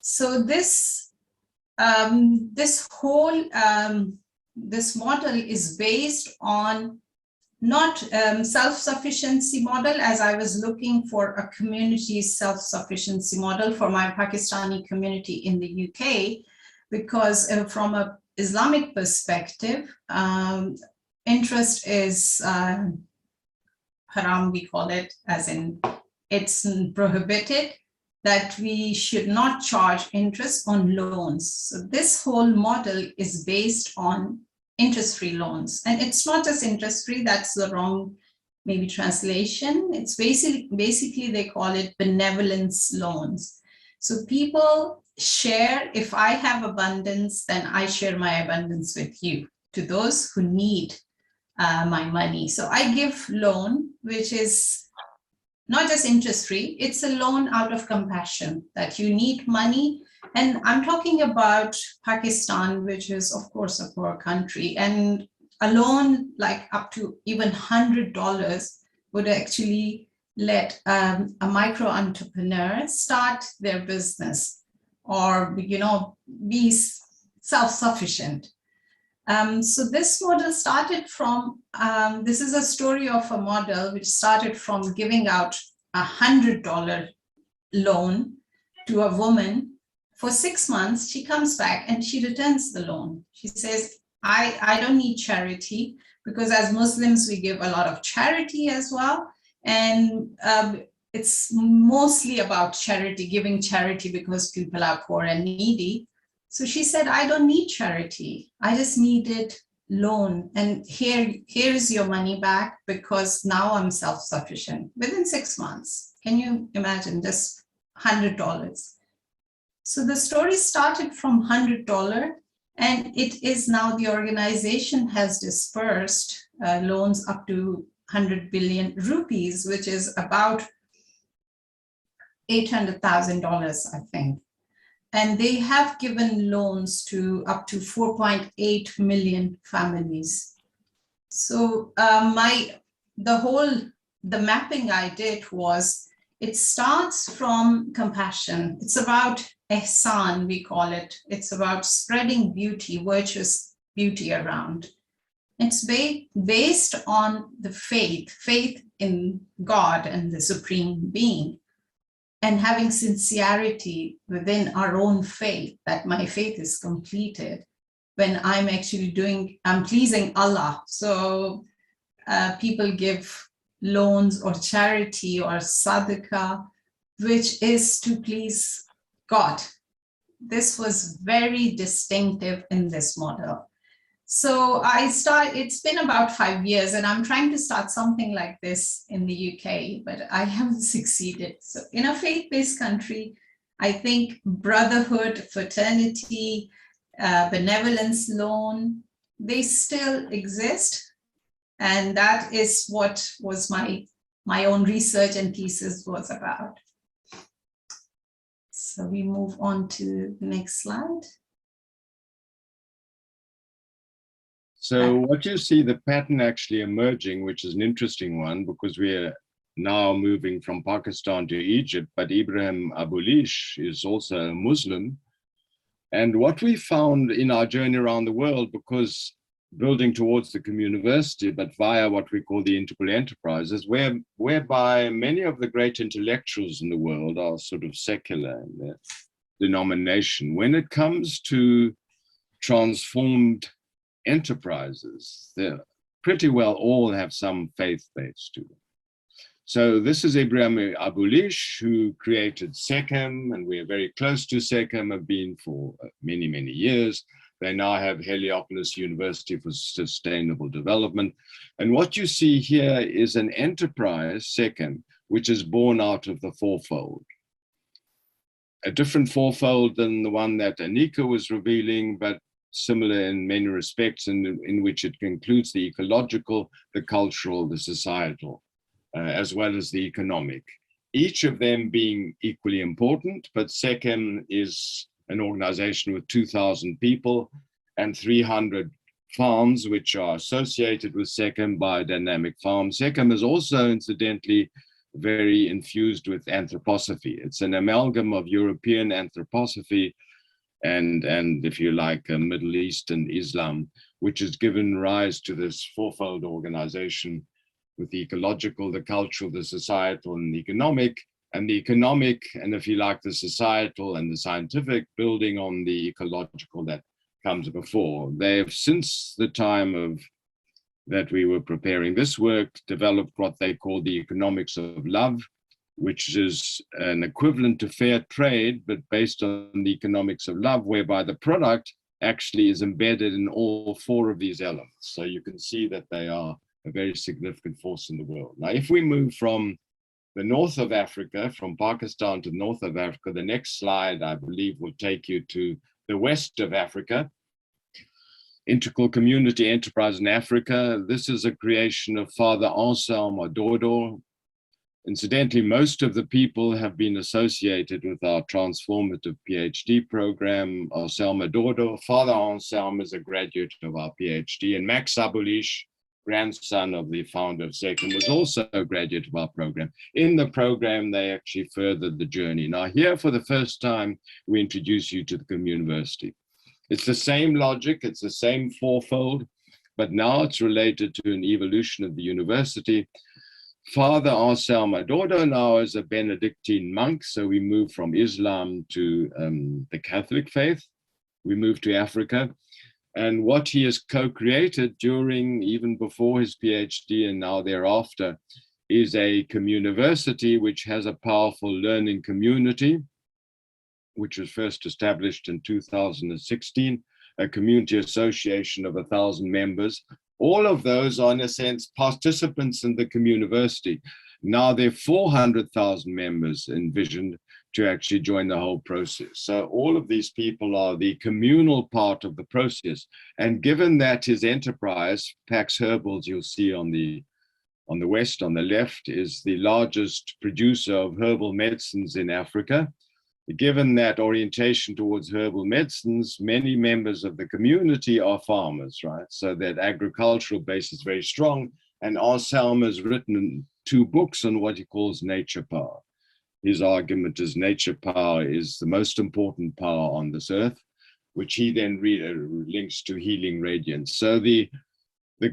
So this this model is based on not self-sufficiency model, as I was looking for a community self-sufficiency model for my Pakistani community in the UK, because from an Islamic perspective, interest is haram, we call it, as in it's prohibited, that we should not charge interest on loans. So this whole model is based on interest-free loans. And it's not just interest-free, that's the wrong maybe translation. It's basically they call it benevolence loans. So people share, if I have abundance, then I share my abundance with you, to those who need my money. So I give loan, which is not just interest-free, it's a loan out of compassion that you need money. And I'm talking about Pakistan, which is of course a poor country, and a loan like up to even $100 would actually let a micro entrepreneur start their business or, be self-sufficient. So this model started from, this is a story of a model which started from giving out $100 loan to a woman. For 6 months, she comes back and she returns the loan. She says, I don't need charity, because as Muslims, we give a lot of charity as well. And it's mostly about charity, giving charity because people are poor and needy. So she said, I don't need charity. I just needed loan. And here is your money back, because now I'm self-sufficient within 6 months. Can you imagine, just $100? So the story started from $100, and it is now the organization has dispersed loans up to 100 billion rupees, which is about $800,000, I think. And they have given loans to up to 4.8 million families. So the mapping I did was, it starts from compassion. It's about ihsan, we call it. It's about spreading beauty, virtuous beauty around. It's based on the faith in God and the Supreme Being, and having sincerity within our own faith, that my faith is completed when I'm actually I'm pleasing Allah. So people give loans or charity or sadaqah, which is to please God. This was very distinctive in this model. So it's been about 5 years, and I'm trying to start something like this in the UK, but I haven't succeeded. So in a faith-based country, I think brotherhood, fraternity, benevolence loan, they still exist. And that is what was my own research and thesis was about. So we move on to the next slide. So what you see, the pattern actually emerging, which is an interesting one, because we're now moving from Pakistan to Egypt, but Ibrahim Abulish is also a Muslim. And what we found in our journey around the world, because building towards the Communiversity, but via what we call the integral enterprises, whereby many of the great intellectuals in the world are sort of secular in their denomination. When it comes to transformed enterprises, they pretty well all have some faith base to them. So this is Ibrahim Abulish, who created SECM, and we are very close to SECM, have been for many, many years. They now have Heliopolis University for Sustainable Development. And what you see here is an enterprise, SECM, which is born out of the fourfold. A different fourfold than the one that Anika was revealing, but similar in many respects, in which it includes the ecological, the cultural, the societal, as well as the economic. Each of them being equally important, but SECM is an organization with 2,000 people and 300 farms, which are associated with SECM, biodynamic farms. SECM is also, incidentally, very infused with anthroposophy. It's an amalgam of European anthroposophy and if you like, Middle Eastern Islam, which has given rise to this fourfold organization with the ecological, the cultural, the societal, and the economic. And the economic, and if you like, the societal and the scientific, building on the ecological that comes before. They have, since the time of that we were preparing. This work developed what they call the economics of love, which is an equivalent to fair trade, but based on the economics of love, whereby the product actually is embedded in all four of these elements. So you can see that they are a very significant force in the world. Now, if we move from the north of Africa, from Pakistan to the north of Africa, the next slide, I believe, will take you to the west of Africa. Integral Community Enterprise in Africa. This is a creation of Father Anselm Adodo. Incidentally, most of the people have been associated with our transformative PhD program. Anselm Adodo, Father Anselm is a graduate of our PhD, and Max Abulish, grandson of the founder of SECOM, was also a graduate of our program. In the program, they actually furthered the journey. Now here, for the first time, we introduce you to the Communiversity. It's the same logic, it's the same fourfold, but now it's related to an evolution of the university. Father Anselm Adodo now is a Benedictine monk, so we move from Islam to the Catholic faith. We move to Africa. And what he has co-created during, even before his PhD and now thereafter, is a communiversity which has a powerful learning community, which was first established in 2016, a community association of 1,000 members. All of those are, in a sense, participants in the Communiversity. Now there are 400,000 members envisioned to actually join the whole process. So all of these people are the communal part of the process. And given that his enterprise, Pax Herbals, you'll see on the west, on the left, is the largest producer of herbal medicines in Africa. Given that orientation towards herbal medicines, many members of the community are farmers, right? So that agricultural base is very strong. And Anselm has written 2 books on what he calls nature power. His argument is nature power is the most important power on this earth, which he then links to healing radiance. So the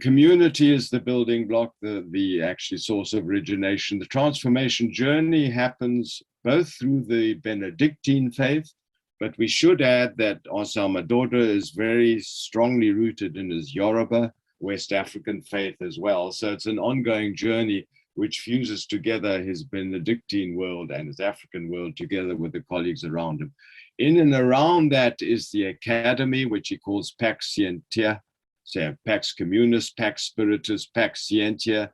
community is the building block, the actual source of origination. The transformation journey happens both through the Benedictine faith, but we should add that Anselm Adodo is very strongly rooted in his Yoruba, West African faith as well. So it's an ongoing journey which fuses together his Benedictine world and his African world together with the colleagues around him. In and around that is the academy, which he calls Pax Scientia, so Pax Communis, Pax Spiritus, Pax Scientia.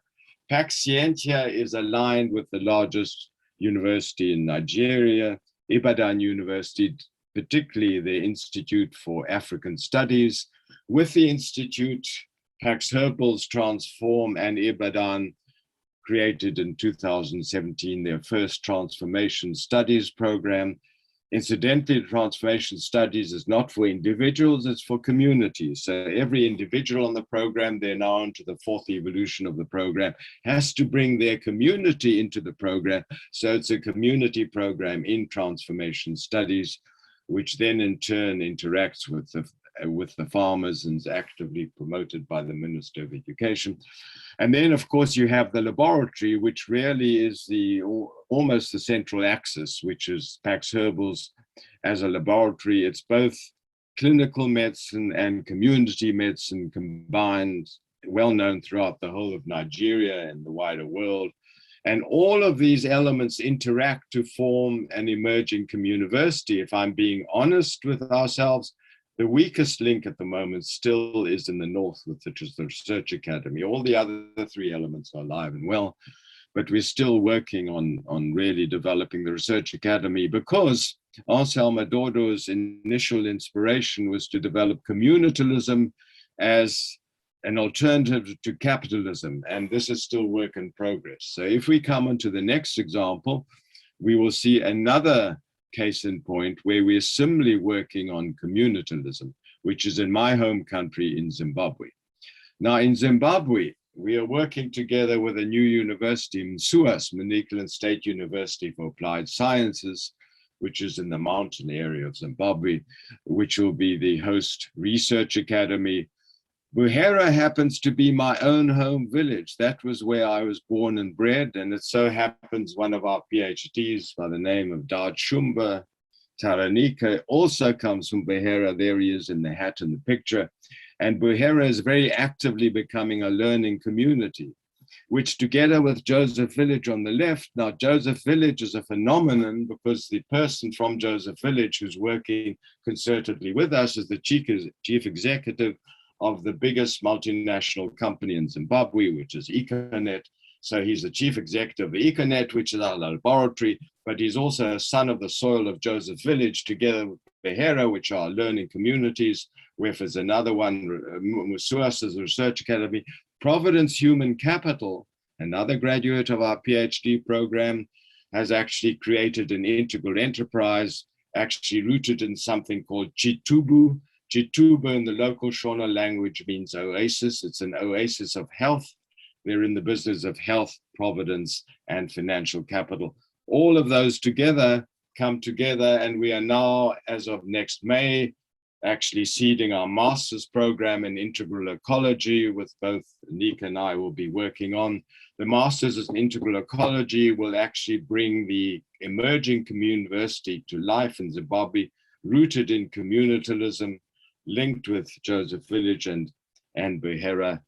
Pax Scientia is aligned with the largest university in Nigeria, Ibadan University, particularly the Institute for African Studies. With the Institute, Pax Herbals Transform and Ibadan created in 2017 their first transformation studies program. Incidentally, transformation studies is not for individuals, it's for communities. So every individual on the program, they're now into the 4th evolution of the program, has to bring their community into the program. So it's a community program in transformation studies, which then in turn interacts with the farmers and is actively promoted by the Minister of Education. And then, of course, you have the laboratory, which really is almost the central axis, which is Pax Herbals as a laboratory. It's both clinical medicine and community medicine combined, well known throughout the whole of Nigeria and the wider world. And all of these elements interact to form an emerging communiversity. If I'm being honest with ourselves, the weakest link at the moment still is in the north, which is the Research Academy. All the other 3 elements are alive and well, but we're still working on really developing the Research Academy, because Anselm Adodo's initial inspiration was to develop communitalism as an alternative to capitalism, and this is still work in progress. So if we come on to the next example, we will see another case in point where we're similarly working on communitalism, which is in my home country in Zimbabwe. Now in Zimbabwe, we are working together with a new university, MSUAS, Manicaland State University for Applied Sciences, which is in the mountain area of Zimbabwe, which will be the host research academy. Buhera happens to be my own home village. That was where I was born and bred. And it so happens one of our PhDs by the name of Dad Shumba Taranika also comes from Buhera. There he is in the hat in the picture. And Buhera is very actively becoming a learning community, which together with Joseph Village on the left, now Joseph Village is a phenomenon because the person from Joseph Village who's working concertedly with us is the chief executive of the biggest multinational company in Zimbabwe, which is Econet. So he's the chief executive of Econet, which is our laboratory, but he's also a son of the soil of Joseph Village, together with Buhera, which are learning communities. WEF is another one, Musuas is a research academy. Providence Human Capital, another graduate of our PhD program, has actually created an integral enterprise, actually rooted in something called Chitubu. Chitubu in the local Shona language means oasis. It's an oasis of health. They're in the business of health, providence, and financial capital. All of those together come together, and we are now, as of next May, actually seeding our master's program in integral ecology, with both Nika and I will be working on. The master's in integral ecology will actually bring the emerging communiversity to life in Zimbabwe, rooted in communitalism, linked with Joseph Village and Buhera,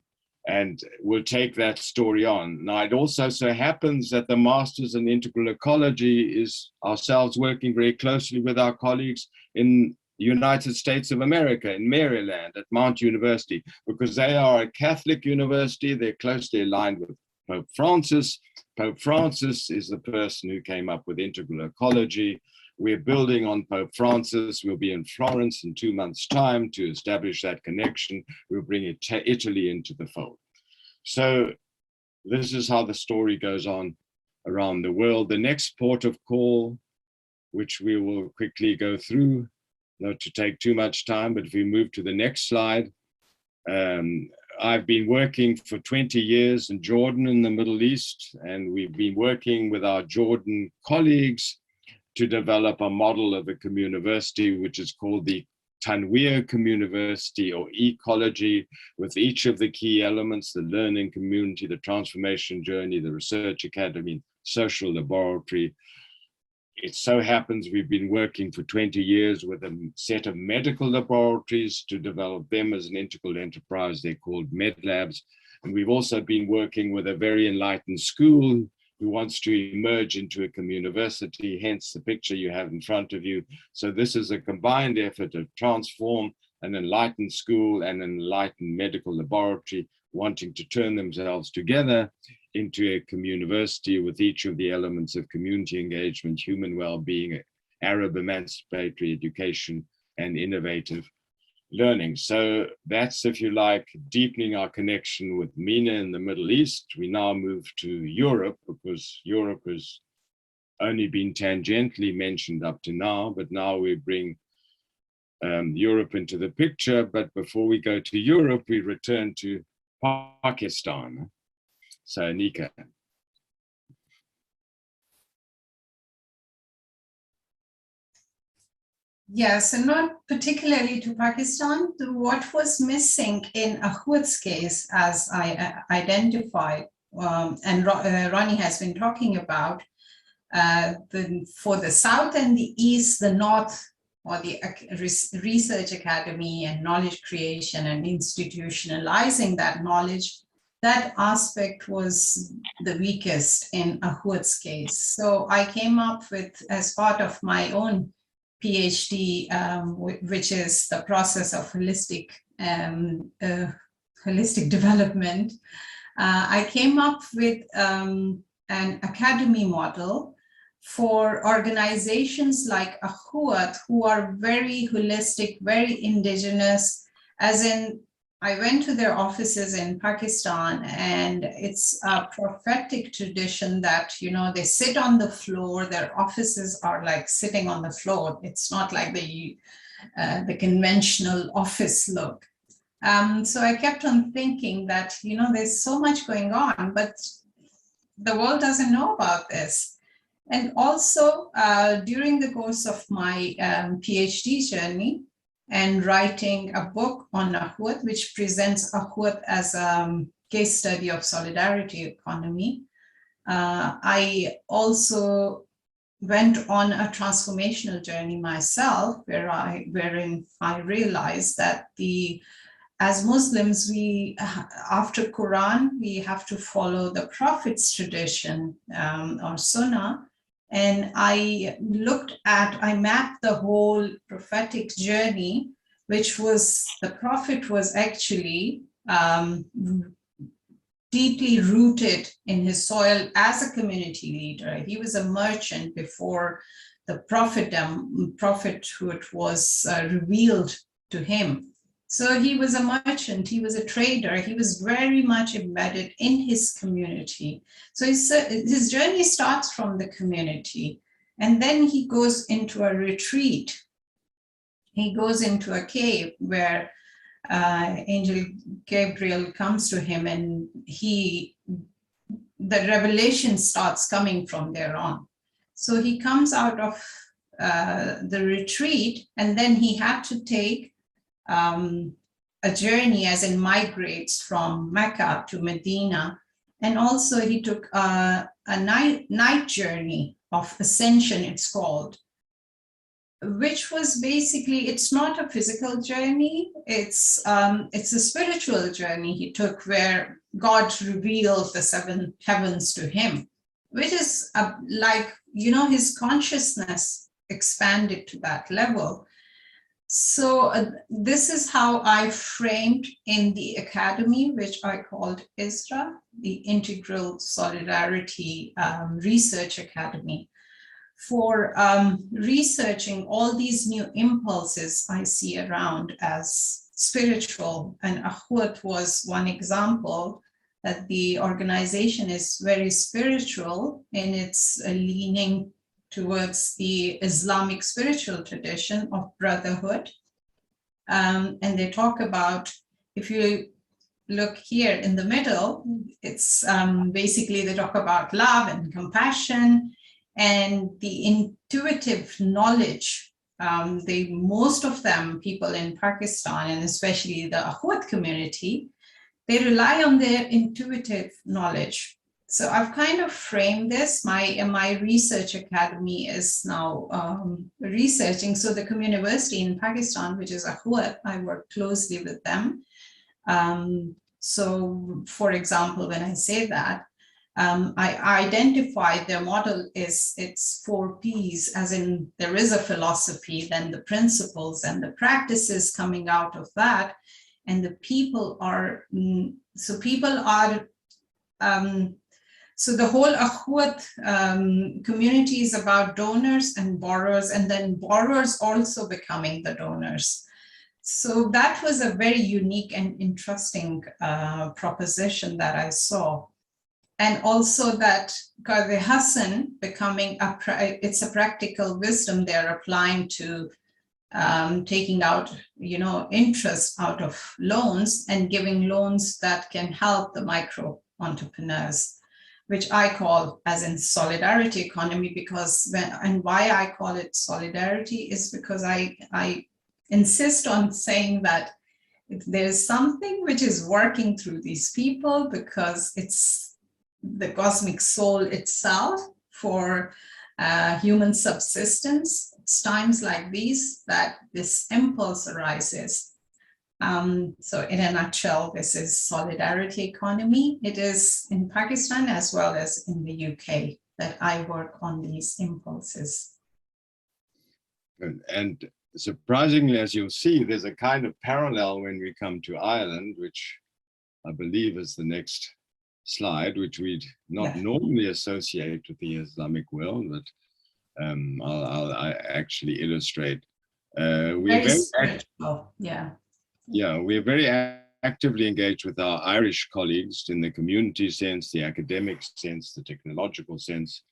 and we'll take that story on. Now, it also so happens that the master's in integral ecology is ourselves working very closely with our colleagues in the United States of America, in Maryland, at Mount University, because they are a Catholic university. They're closely aligned with Pope Francis. Pope Francis is the person who came up with integral ecology. We're building on Pope Francis. We'll be in Florence in 2 months' time to establish that connection. We'll bring Italy into the fold. So this is how the story goes on around the world. The next port of call, which we will quickly go through, not to take too much time, but if we move to the next slide. I've been working for 20 years in Jordan in the Middle East, and we've been working with our Jordan colleagues to develop a model of a communiversity, which is called the Tanweer Communiversity or ecology, with each of the key elements: the learning community, the transformation journey, the research academy, social laboratory. It so happens we've been working for 20 years with a set of medical laboratories to develop them as an integral enterprise. They're called med labs. And we've also been working with a very enlightened school who wants to emerge into a communiversity, hence the picture you have in front of you. So this is a combined effort to transform an enlightened school and an enlightened medical laboratory, wanting to turn themselves together into a communiversity with each of the elements of community engagement, human well-being, Arab emancipatory education, and innovative learning. So that's, if you like, deepening our connection with MENA in the Middle East. We now move to Europe, because Europe has only been tangentially mentioned up to now, but now we bring Europe into the picture. But before we go to Europe, we return to Pakistan. So, Nika. Yes, and not particularly to Pakistan. What was missing in Ahud's case, as I identified, and Ronnie has been talking about, for the South and the East, the North, or the research academy and knowledge creation and institutionalizing that knowledge, that aspect was the weakest in Ahud's case. So I came up with, as part of my own PhD, which is the process of holistic development, I came up with an academy model for organizations like Ahud, who are very holistic, very indigenous, as in, I went to their offices in Pakistan, and it's a prophetic tradition that, you know, they sit on the floor. Their offices are like sitting on the floor. It's not like the conventional office look. So I kept on thinking that, you know, there's so much going on, but the world doesn't know about this. And also during the course of my PhD journey, and writing a book on Ahud, which presents Ahud as a case study of solidarity economy. I also went on a transformational journey myself, wherein I realized that the as Muslims, we after Quran, we have to follow the Prophet's tradition or Sunnah. And I mapped the whole prophetic journey, which was, the Prophet was actually deeply rooted in his soil as a community leader. He was a merchant before the prophethood was revealed to him. So he was a merchant, he was a trader, he was very much embedded in his community. So his journey starts from the community, and then he goes into a retreat. He goes into a cave where Angel Gabriel comes to him, and the revelation starts coming from there on. So he comes out of the retreat, and then he had to take a journey, as in migrates from Mecca to Medina. And also he took a night journey of ascension, it's called, which was basically, it's not a physical journey, it's a spiritual journey he took, where God revealed the 7 heavens to him, which is like, you know, his consciousness expanded to that level. So this is how I framed in the academy, which I called ISRA, the Integral Solidarity Research Academy, for researching all these new impulses I see around as spiritual. And Akhwat was one example, that the organization is very spiritual in its leaning towards the Islamic spiritual tradition of brotherhood. And they talk about, if you look here in the middle, it's basically they talk about love and compassion and the intuitive knowledge. Most of them, people in Pakistan, and especially the Akhwat community, they rely on their intuitive knowledge. So I've kind of framed this. My research academy is now researching. So the Communiversity in Pakistan, which is Akhwat, I work closely with them. So for example, when I say that, I identified their model is it's 4 Ps, as in there is a philosophy, then the principles and the practices coming out of that. And the people are, so the whole Akhwat community is about donors and borrowers, and then borrowers also becoming the donors. So that was a very unique and interesting proposition that I saw. And also that Qadi Hassan becoming, it's a practical wisdom they're applying to taking out, you know, interest out of loans and giving loans that can help the micro entrepreneurs, which I call as in solidarity economy, because and why I call it solidarity is because I insist on saying that if there's something which is working through these people, because it's the cosmic soul itself for human subsistence, it's times like these that this impulse arises. So in a nutshell, this is solidarity economy. It is in Pakistan as well as in the UK that I work on these impulses. And surprisingly, as you'll see, there's a kind of parallel when we come to Ireland, which I believe is the next slide, which we'd not normally associate with the Islamic world, but I'll actually illustrate. We're very actively engaged with our Irish colleagues in the community sense, the academic sense, the technological sense,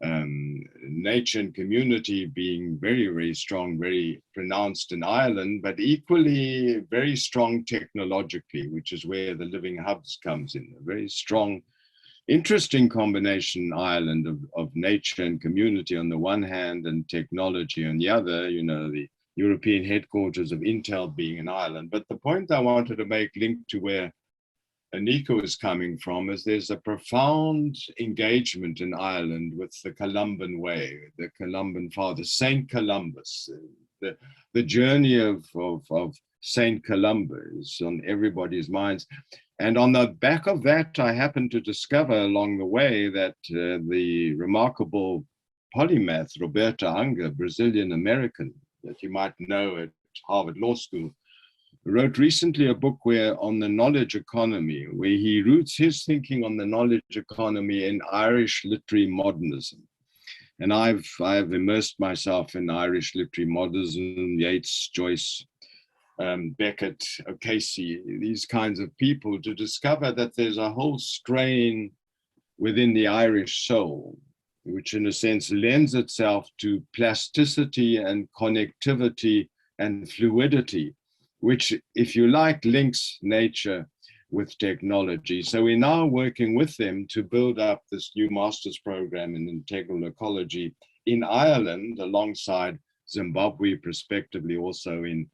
nature and community being very, very strong, very pronounced in Ireland, but equally very strong technologically, which is where the Living Hubs comes in. A very strong, interesting combination in Ireland of nature and community on the one hand and technology on the other, you know, the European headquarters of Intel being in Ireland. But the point I wanted to make, linked to where Anika is coming from, is there's a profound engagement in Ireland with the Columban way, the Columban father, Saint Columbus, the journey of Saint Columba is on everybody's minds. And on the back of that, I happened to discover along the way that the remarkable polymath, Roberta Unger, Brazilian-American, that you might know at Harvard Law School, wrote recently a book on the knowledge economy, where he roots his thinking on the knowledge economy in Irish literary modernism. And I've immersed myself in Irish literary modernism, Yeats, Joyce, Beckett, O'Casey, these kinds of people, to discover that there's a whole strain within the Irish soul, which in a sense lends itself to plasticity and connectivity and fluidity, which, if you like, links nature with technology. So we're now working with them to build up this new master's program in integral ecology in Ireland, alongside Zimbabwe, prospectively also in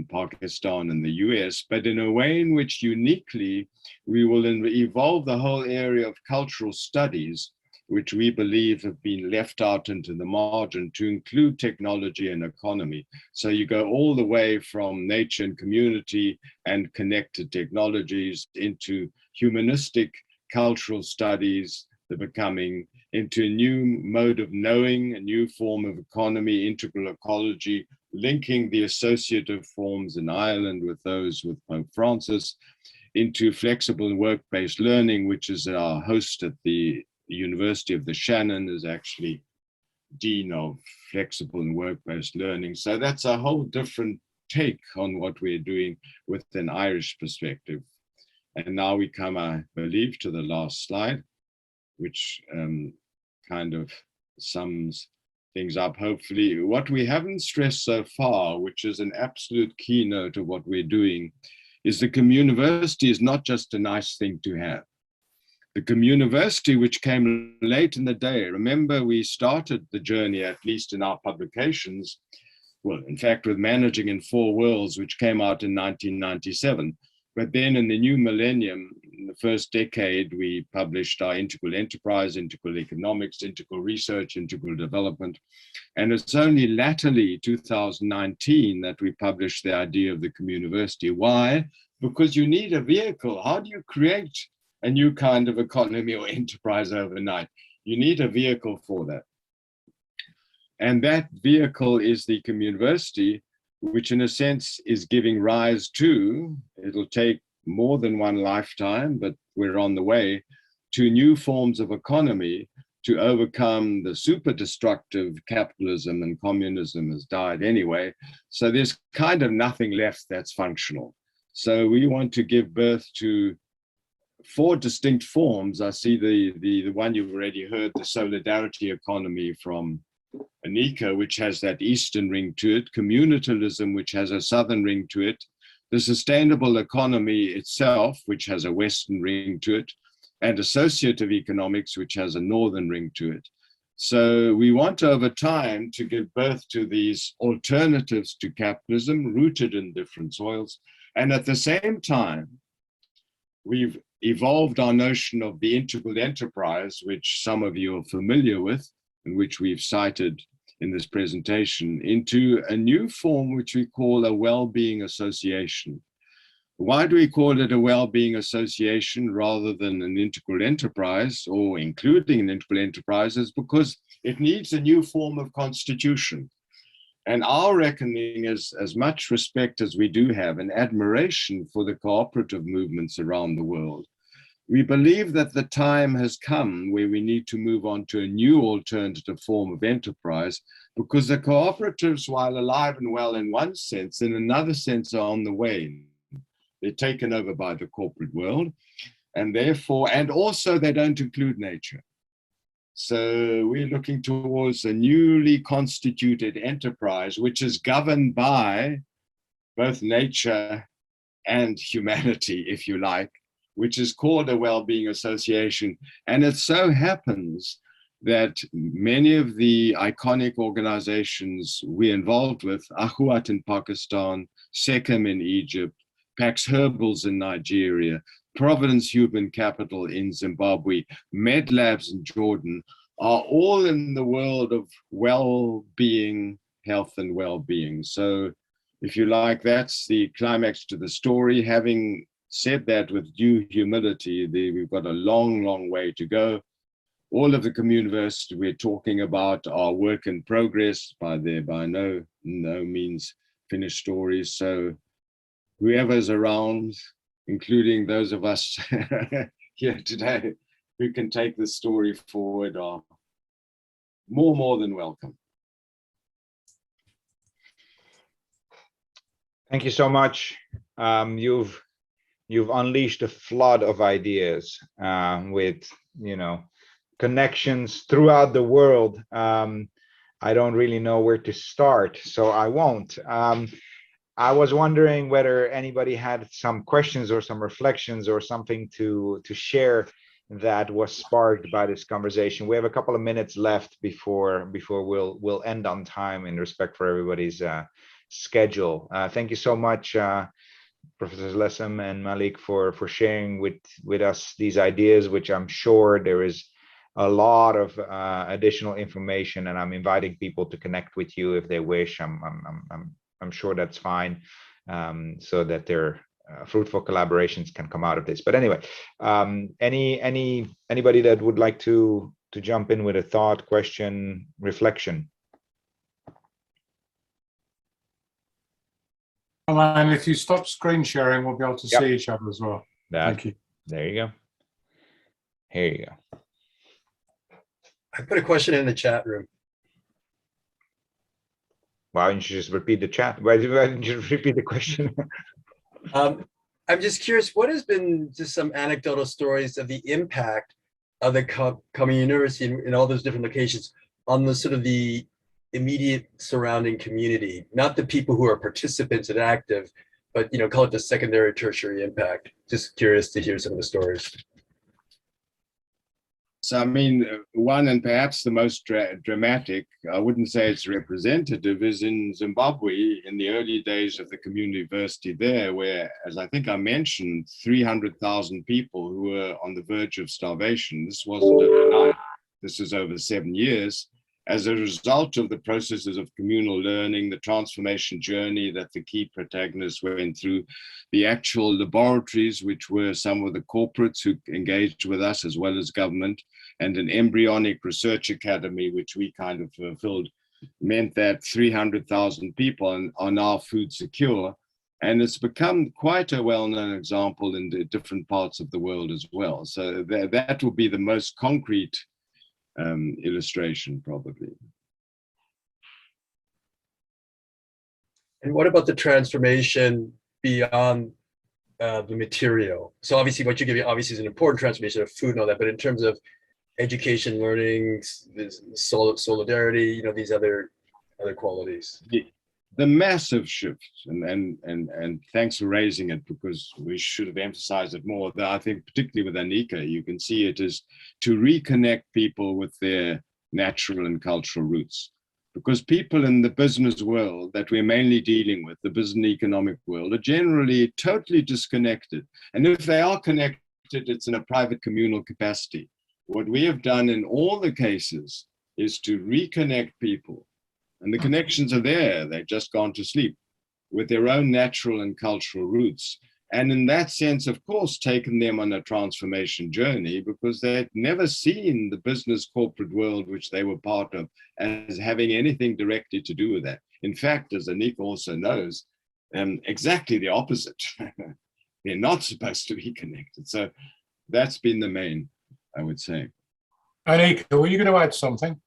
Pakistan and the US, but in a way in which uniquely we will evolve the whole area of cultural studies, which we believe have been left out into the margin, to include technology and economy. So you go all the way from nature and community and connected technologies into humanistic cultural studies, the becoming, into a new mode of knowing, a new form of economy, integral ecology, linking the associative forms in Ireland with those with Pope Francis, into flexible and work-based learning, which is our host at the University of the Shannon, is actually Dean of Flexible and Work-Based Learning. So that's a whole different take on what we're doing with an Irish perspective. And now we come, I believe, to the last slide, which kind of sums things up, hopefully. What we haven't stressed so far, which is an absolute keynote of what we're doing, is the Communiversity is not just a nice thing to have. The Communiversity, which came late in the day, remember we started the journey, at least in our publications, well, in fact, with Managing in Four Worlds, which came out in 1997. But then in the new millennium, in the first decade, we published our Integral Enterprise, Integral Economics, Integral Research, Integral Development. And it's only latterly, 2019, that we published the idea of the Communiversity. Why? Because you need a vehicle. How do you create a new kind of economy or enterprise overnight? You need a vehicle for that. And that vehicle is the Communiversity, which in a sense is giving rise to, it'll take more than one lifetime, but we're on the way, to new forms of economy to overcome the super destructive capitalism, and communism has died anyway. So there's kind of nothing left that's functional. So we want to give birth to four distinct forms. I see the one you've already heard, the solidarity economy from Anika, which has that eastern ring to it, communitalism, which has a southern ring to it, the sustainable economy itself, which has a western ring to it, and associative economics, which has a northern ring to it. So we want over time to give birth to these alternatives to capitalism rooted in different soils. And at the same time, we've evolved our notion of the integral enterprise, which some of you are familiar with, and which we've cited in this presentation, into a new form which we call a well-being association. Why do we call it a well-being association rather than an integral enterprise, or including an integral enterprise? Is because it needs a new form of constitution. And our reckoning is, as much respect as we do have and admiration for the cooperative movements around the world, we believe that the time has come where we need to move on to a new alternative form of enterprise, because the cooperatives, while alive and well in one sense, in another sense are on the wane. They're taken over by the corporate world, and therefore, and also they don't include nature. So we're looking towards a newly constituted enterprise, which is governed by both nature and humanity, if you like, which is called a well-being association. And it so happens that many of the iconic organizations we're involved with, Ahuat in Pakistan, SECM in Egypt, Pax Herbals in Nigeria, Providence Human Capital in Zimbabwe, MedLabs in Jordan, are all in the world of well-being, health and well-being. So if you like, that's the climax to the story. Having said that with due humility, we've got a long, long way to go. All of the communiversities we're talking about are work in progress, by no means finished stories. So whoever's around, including those of us here today, who can take this story forward are more than welcome. Thank you so much. You've unleashed a flood of ideas with, you know, connections throughout the world. I don't really know where to start, so I won't. I was wondering whether anybody had some questions or some reflections or something to share that was sparked by this conversation. We have a couple of minutes left before we'll end on time in respect for everybody's schedule. Thank you so much, Professor Lessem and Malik, for sharing with us these ideas, which I'm sure there is a lot of additional information, and I'm inviting people to connect with you if they wish. I'm sure that's fine, so that their fruitful collaborations can come out of this. But anyway, anybody that would like to jump in with a thought, question, reflection? And if you stop screen sharing, we'll be able to see each other as well. Thank you. There you go. Here you go. I put a question in the chat room. Why don't you just repeat the chat? Why didn't you repeat the question? I'm just curious, what has been just some anecdotal stories of the impact of the Communiversity in all those different locations on the sort of the immediate surrounding community, not the people who are participants and active, but, you know, call it the secondary, tertiary impact. Just curious to hear some of the stories. So, I mean, one and perhaps the most dramatic, I wouldn't say it's representative, is in Zimbabwe in the early days of the Communiversity there, where, as I think I mentioned, 300,000 people who were on the verge of starvation. This wasn't overnight. This is over 7 years. As a result of the processes of communal learning, the transformation journey that the key protagonists went through, the actual laboratories, which were some of the corporates who engaged with us as well as government, and an embryonic research academy, which we kind of fulfilled, meant that 300,000 people are now food secure. And it's become quite a well-known example in the different parts of the world as well. So that will be the most concrete illustration, probably. And what about the transformation beyond the material? So obviously what you give you obviously is an important transformation of food and all that, but in terms of education, learning, solidarity, you know, these other qualities. The massive shift, and thanks for raising it, because we should have emphasized it more. I think particularly with Anika, you can see it is to reconnect people with their natural and cultural roots. Because people in the business world that we're mainly dealing with, the business and economic world, are generally totally disconnected. And if they are connected, it's in a private communal capacity. What we have done in all the cases is to reconnect people. And the connections are there. They've just gone to sleep with their own natural and cultural roots. And in that sense, of course, taken them on a transformation journey, because they'd never seen the business corporate world, which they were part of, as having anything directly to do with that. In fact, as Anika also knows, exactly the opposite. They're not supposed to be connected. So that's been the main, I would say. Anika, were you going to add something?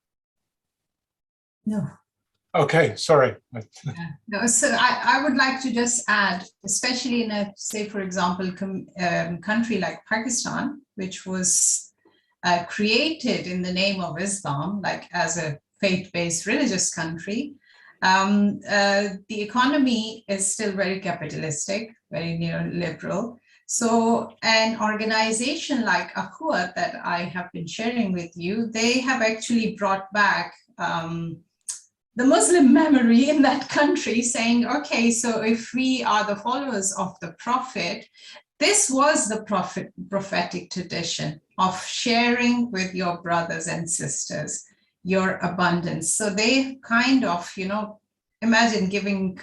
No. Okay, sorry. No, so I would like to just add, especially in a, say, for example, country like Pakistan, which was created in the name of Islam, like as a faith-based religious country. The economy is still very capitalistic, very neoliberal. So an organization like Ahuat that I have been sharing with you, they have actually brought back the Muslim memory in that country, saying, okay, so if we are the followers of the Prophet, this was the prophetic tradition of sharing with your brothers and sisters your abundance. So they kind of, imagine giving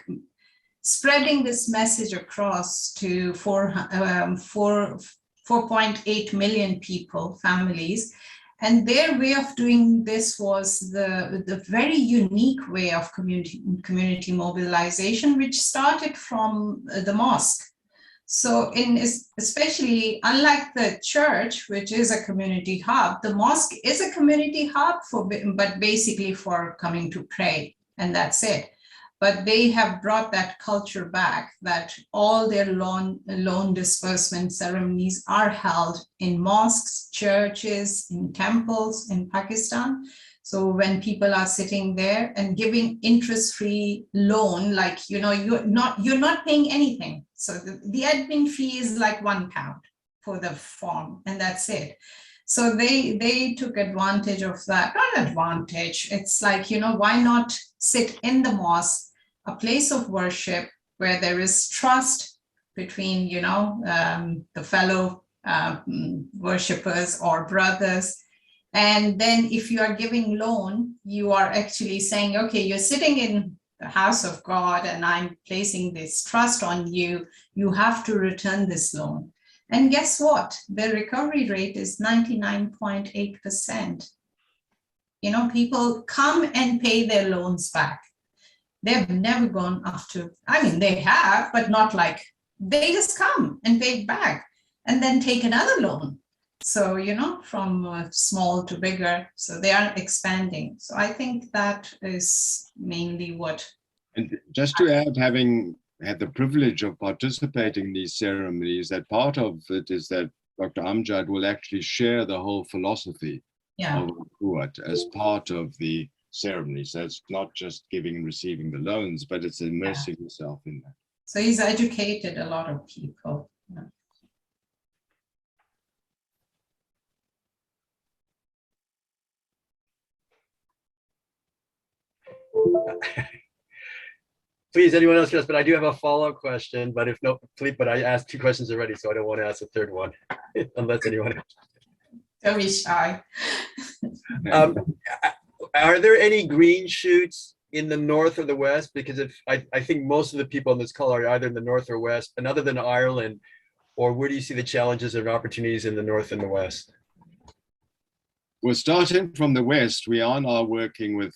spreading this message across to 4.8 million people, families. And their way of doing this was the very unique way of community mobilization, which started from the mosque. So especially unlike the church, which is a community hub, the mosque is a community hub but basically for coming to pray, and that's it. But they have brought that culture back, that all their loan disbursement ceremonies are held in mosques, churches, in temples in Pakistan. So when people are sitting there and giving interest-free loan, like, you're not paying anything. So the admin fee is like £1 for the form, and that's it. So they took advantage of that. Not advantage. It's like, why not sit in the mosque, a place of worship where there is trust between, the fellow worshippers or brothers. And then if you are giving loan, you are actually saying, okay, you're sitting in the house of God and I'm placing this trust on you. You have to return this loan. And guess what? The recovery rate is 99.8%. People come and pay their loans back. They've never gone after, they have, but not like, they just come and pay it back and then take another loan. So, from small to bigger, so they are expanding. So I think that is mainly what. And just to add, having had the privilege of participating in these ceremonies, that part of it is that Dr. Amjad will actually share the whole philosophy of Kuwait as part of the ceremony. So it's not just giving and receiving the loans, but it's immersing yourself in that. So he's educated a lot of people. Please, anyone else? Yes, but I do have a follow-up question. But if no, please. But I asked 2 questions already, so I don't want to ask a third one, unless anyone else. Don't be shy. Are there any green shoots in the north or the west? Because if I think most of the people on this call are either in the north or west, and other than Ireland, or where do you see the challenges and opportunities in the north and the west? Well, starting from the west, we are now working with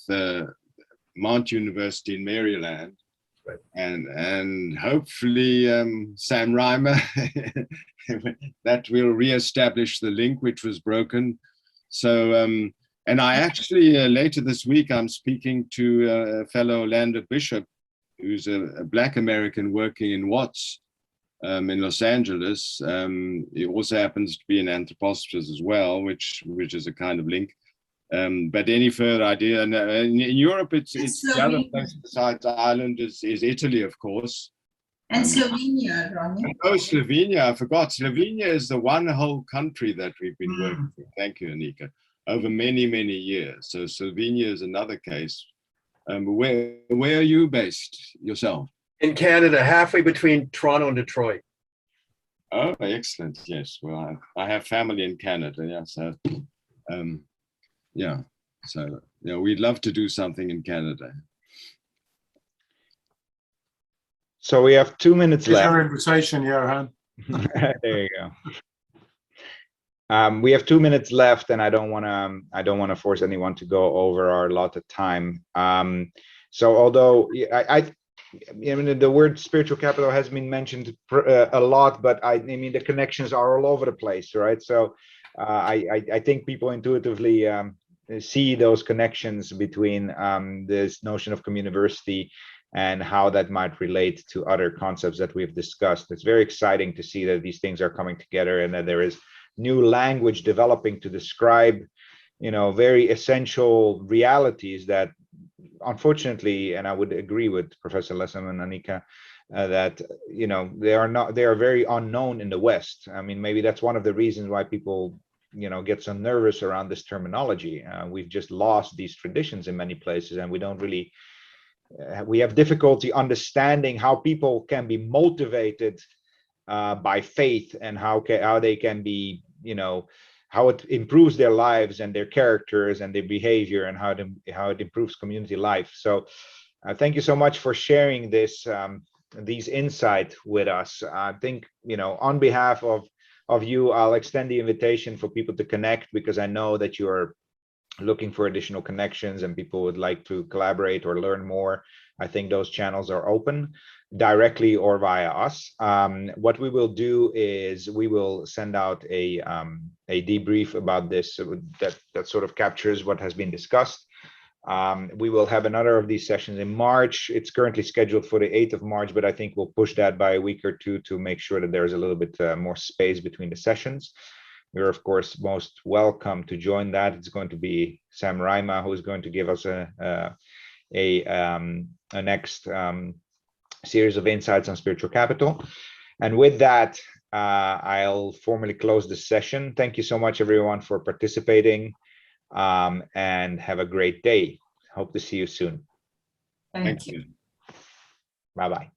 Mount University in Maryland, right, and hopefully Sam Reimer, that will reestablish the link which was broken. So, and I actually later this week I'm speaking to a fellow Lander Bishop, who's a Black American working in Watts in Los Angeles. He also happens to be an anthroposophist as well, which is a kind of link. But any further idea? And in Europe, it's the other place besides Ireland is Italy, of course. And Slovenia, Ronnie. Oh, Slovenia, I forgot. Slovenia is the one whole country that we've been working with. Thank you, Anika. Over many, many years. So Slovenia is another case. Where are you based yourself? In Canada, halfway between Toronto and Detroit. Oh, excellent. Yes. Well, I have family in Canada. Yeah. So, yeah. So, we'd love to do something in Canada. So we have 2 minutes Here's left. your invitation, Johan. There you go. We have 2 minutes left, and I don't want to force anyone to go over our allotted time. So although I mean, the word spiritual capital has been mentioned a lot, but I mean the connections are all over the place, right? So I think people intuitively see those connections between this notion of communiversity and how that might relate to other concepts that we've discussed. It's very exciting to see that these things are coming together and that there is new language developing to describe, very essential realities that, unfortunately, and I would agree with Professor Lessem and Anika, that they are very unknown in the West. I mean, maybe that's one of the reasons why people get so nervous around this terminology. We've just lost these traditions in many places, and we don't really. We have difficulty understanding how people can be motivated by faith and how they can be, how it improves their lives and their characters and their behavior and how it improves community life. So thank you so much for sharing this these insights with us. I think, on behalf of you, I'll extend the invitation for people to connect, because I know that you're looking for additional connections and people would like to collaborate or learn more. I think those channels are open directly or via us. What we will do is we will send out a debrief about this that sort of captures what has been discussed. We will have another of these sessions in March. It's currently scheduled for the 8th of March, but I think we'll push that by a week or two to make sure that there's a little bit more space between the sessions. You're, of course, most welcome to join that. It's going to be Sam Raima who is going to give us a next series of insights on spiritual capital. And with that, I'll formally close the session. Thank you so much, everyone, for participating, and have a great day. Hope to see you soon. Thank you. you. Bye-bye.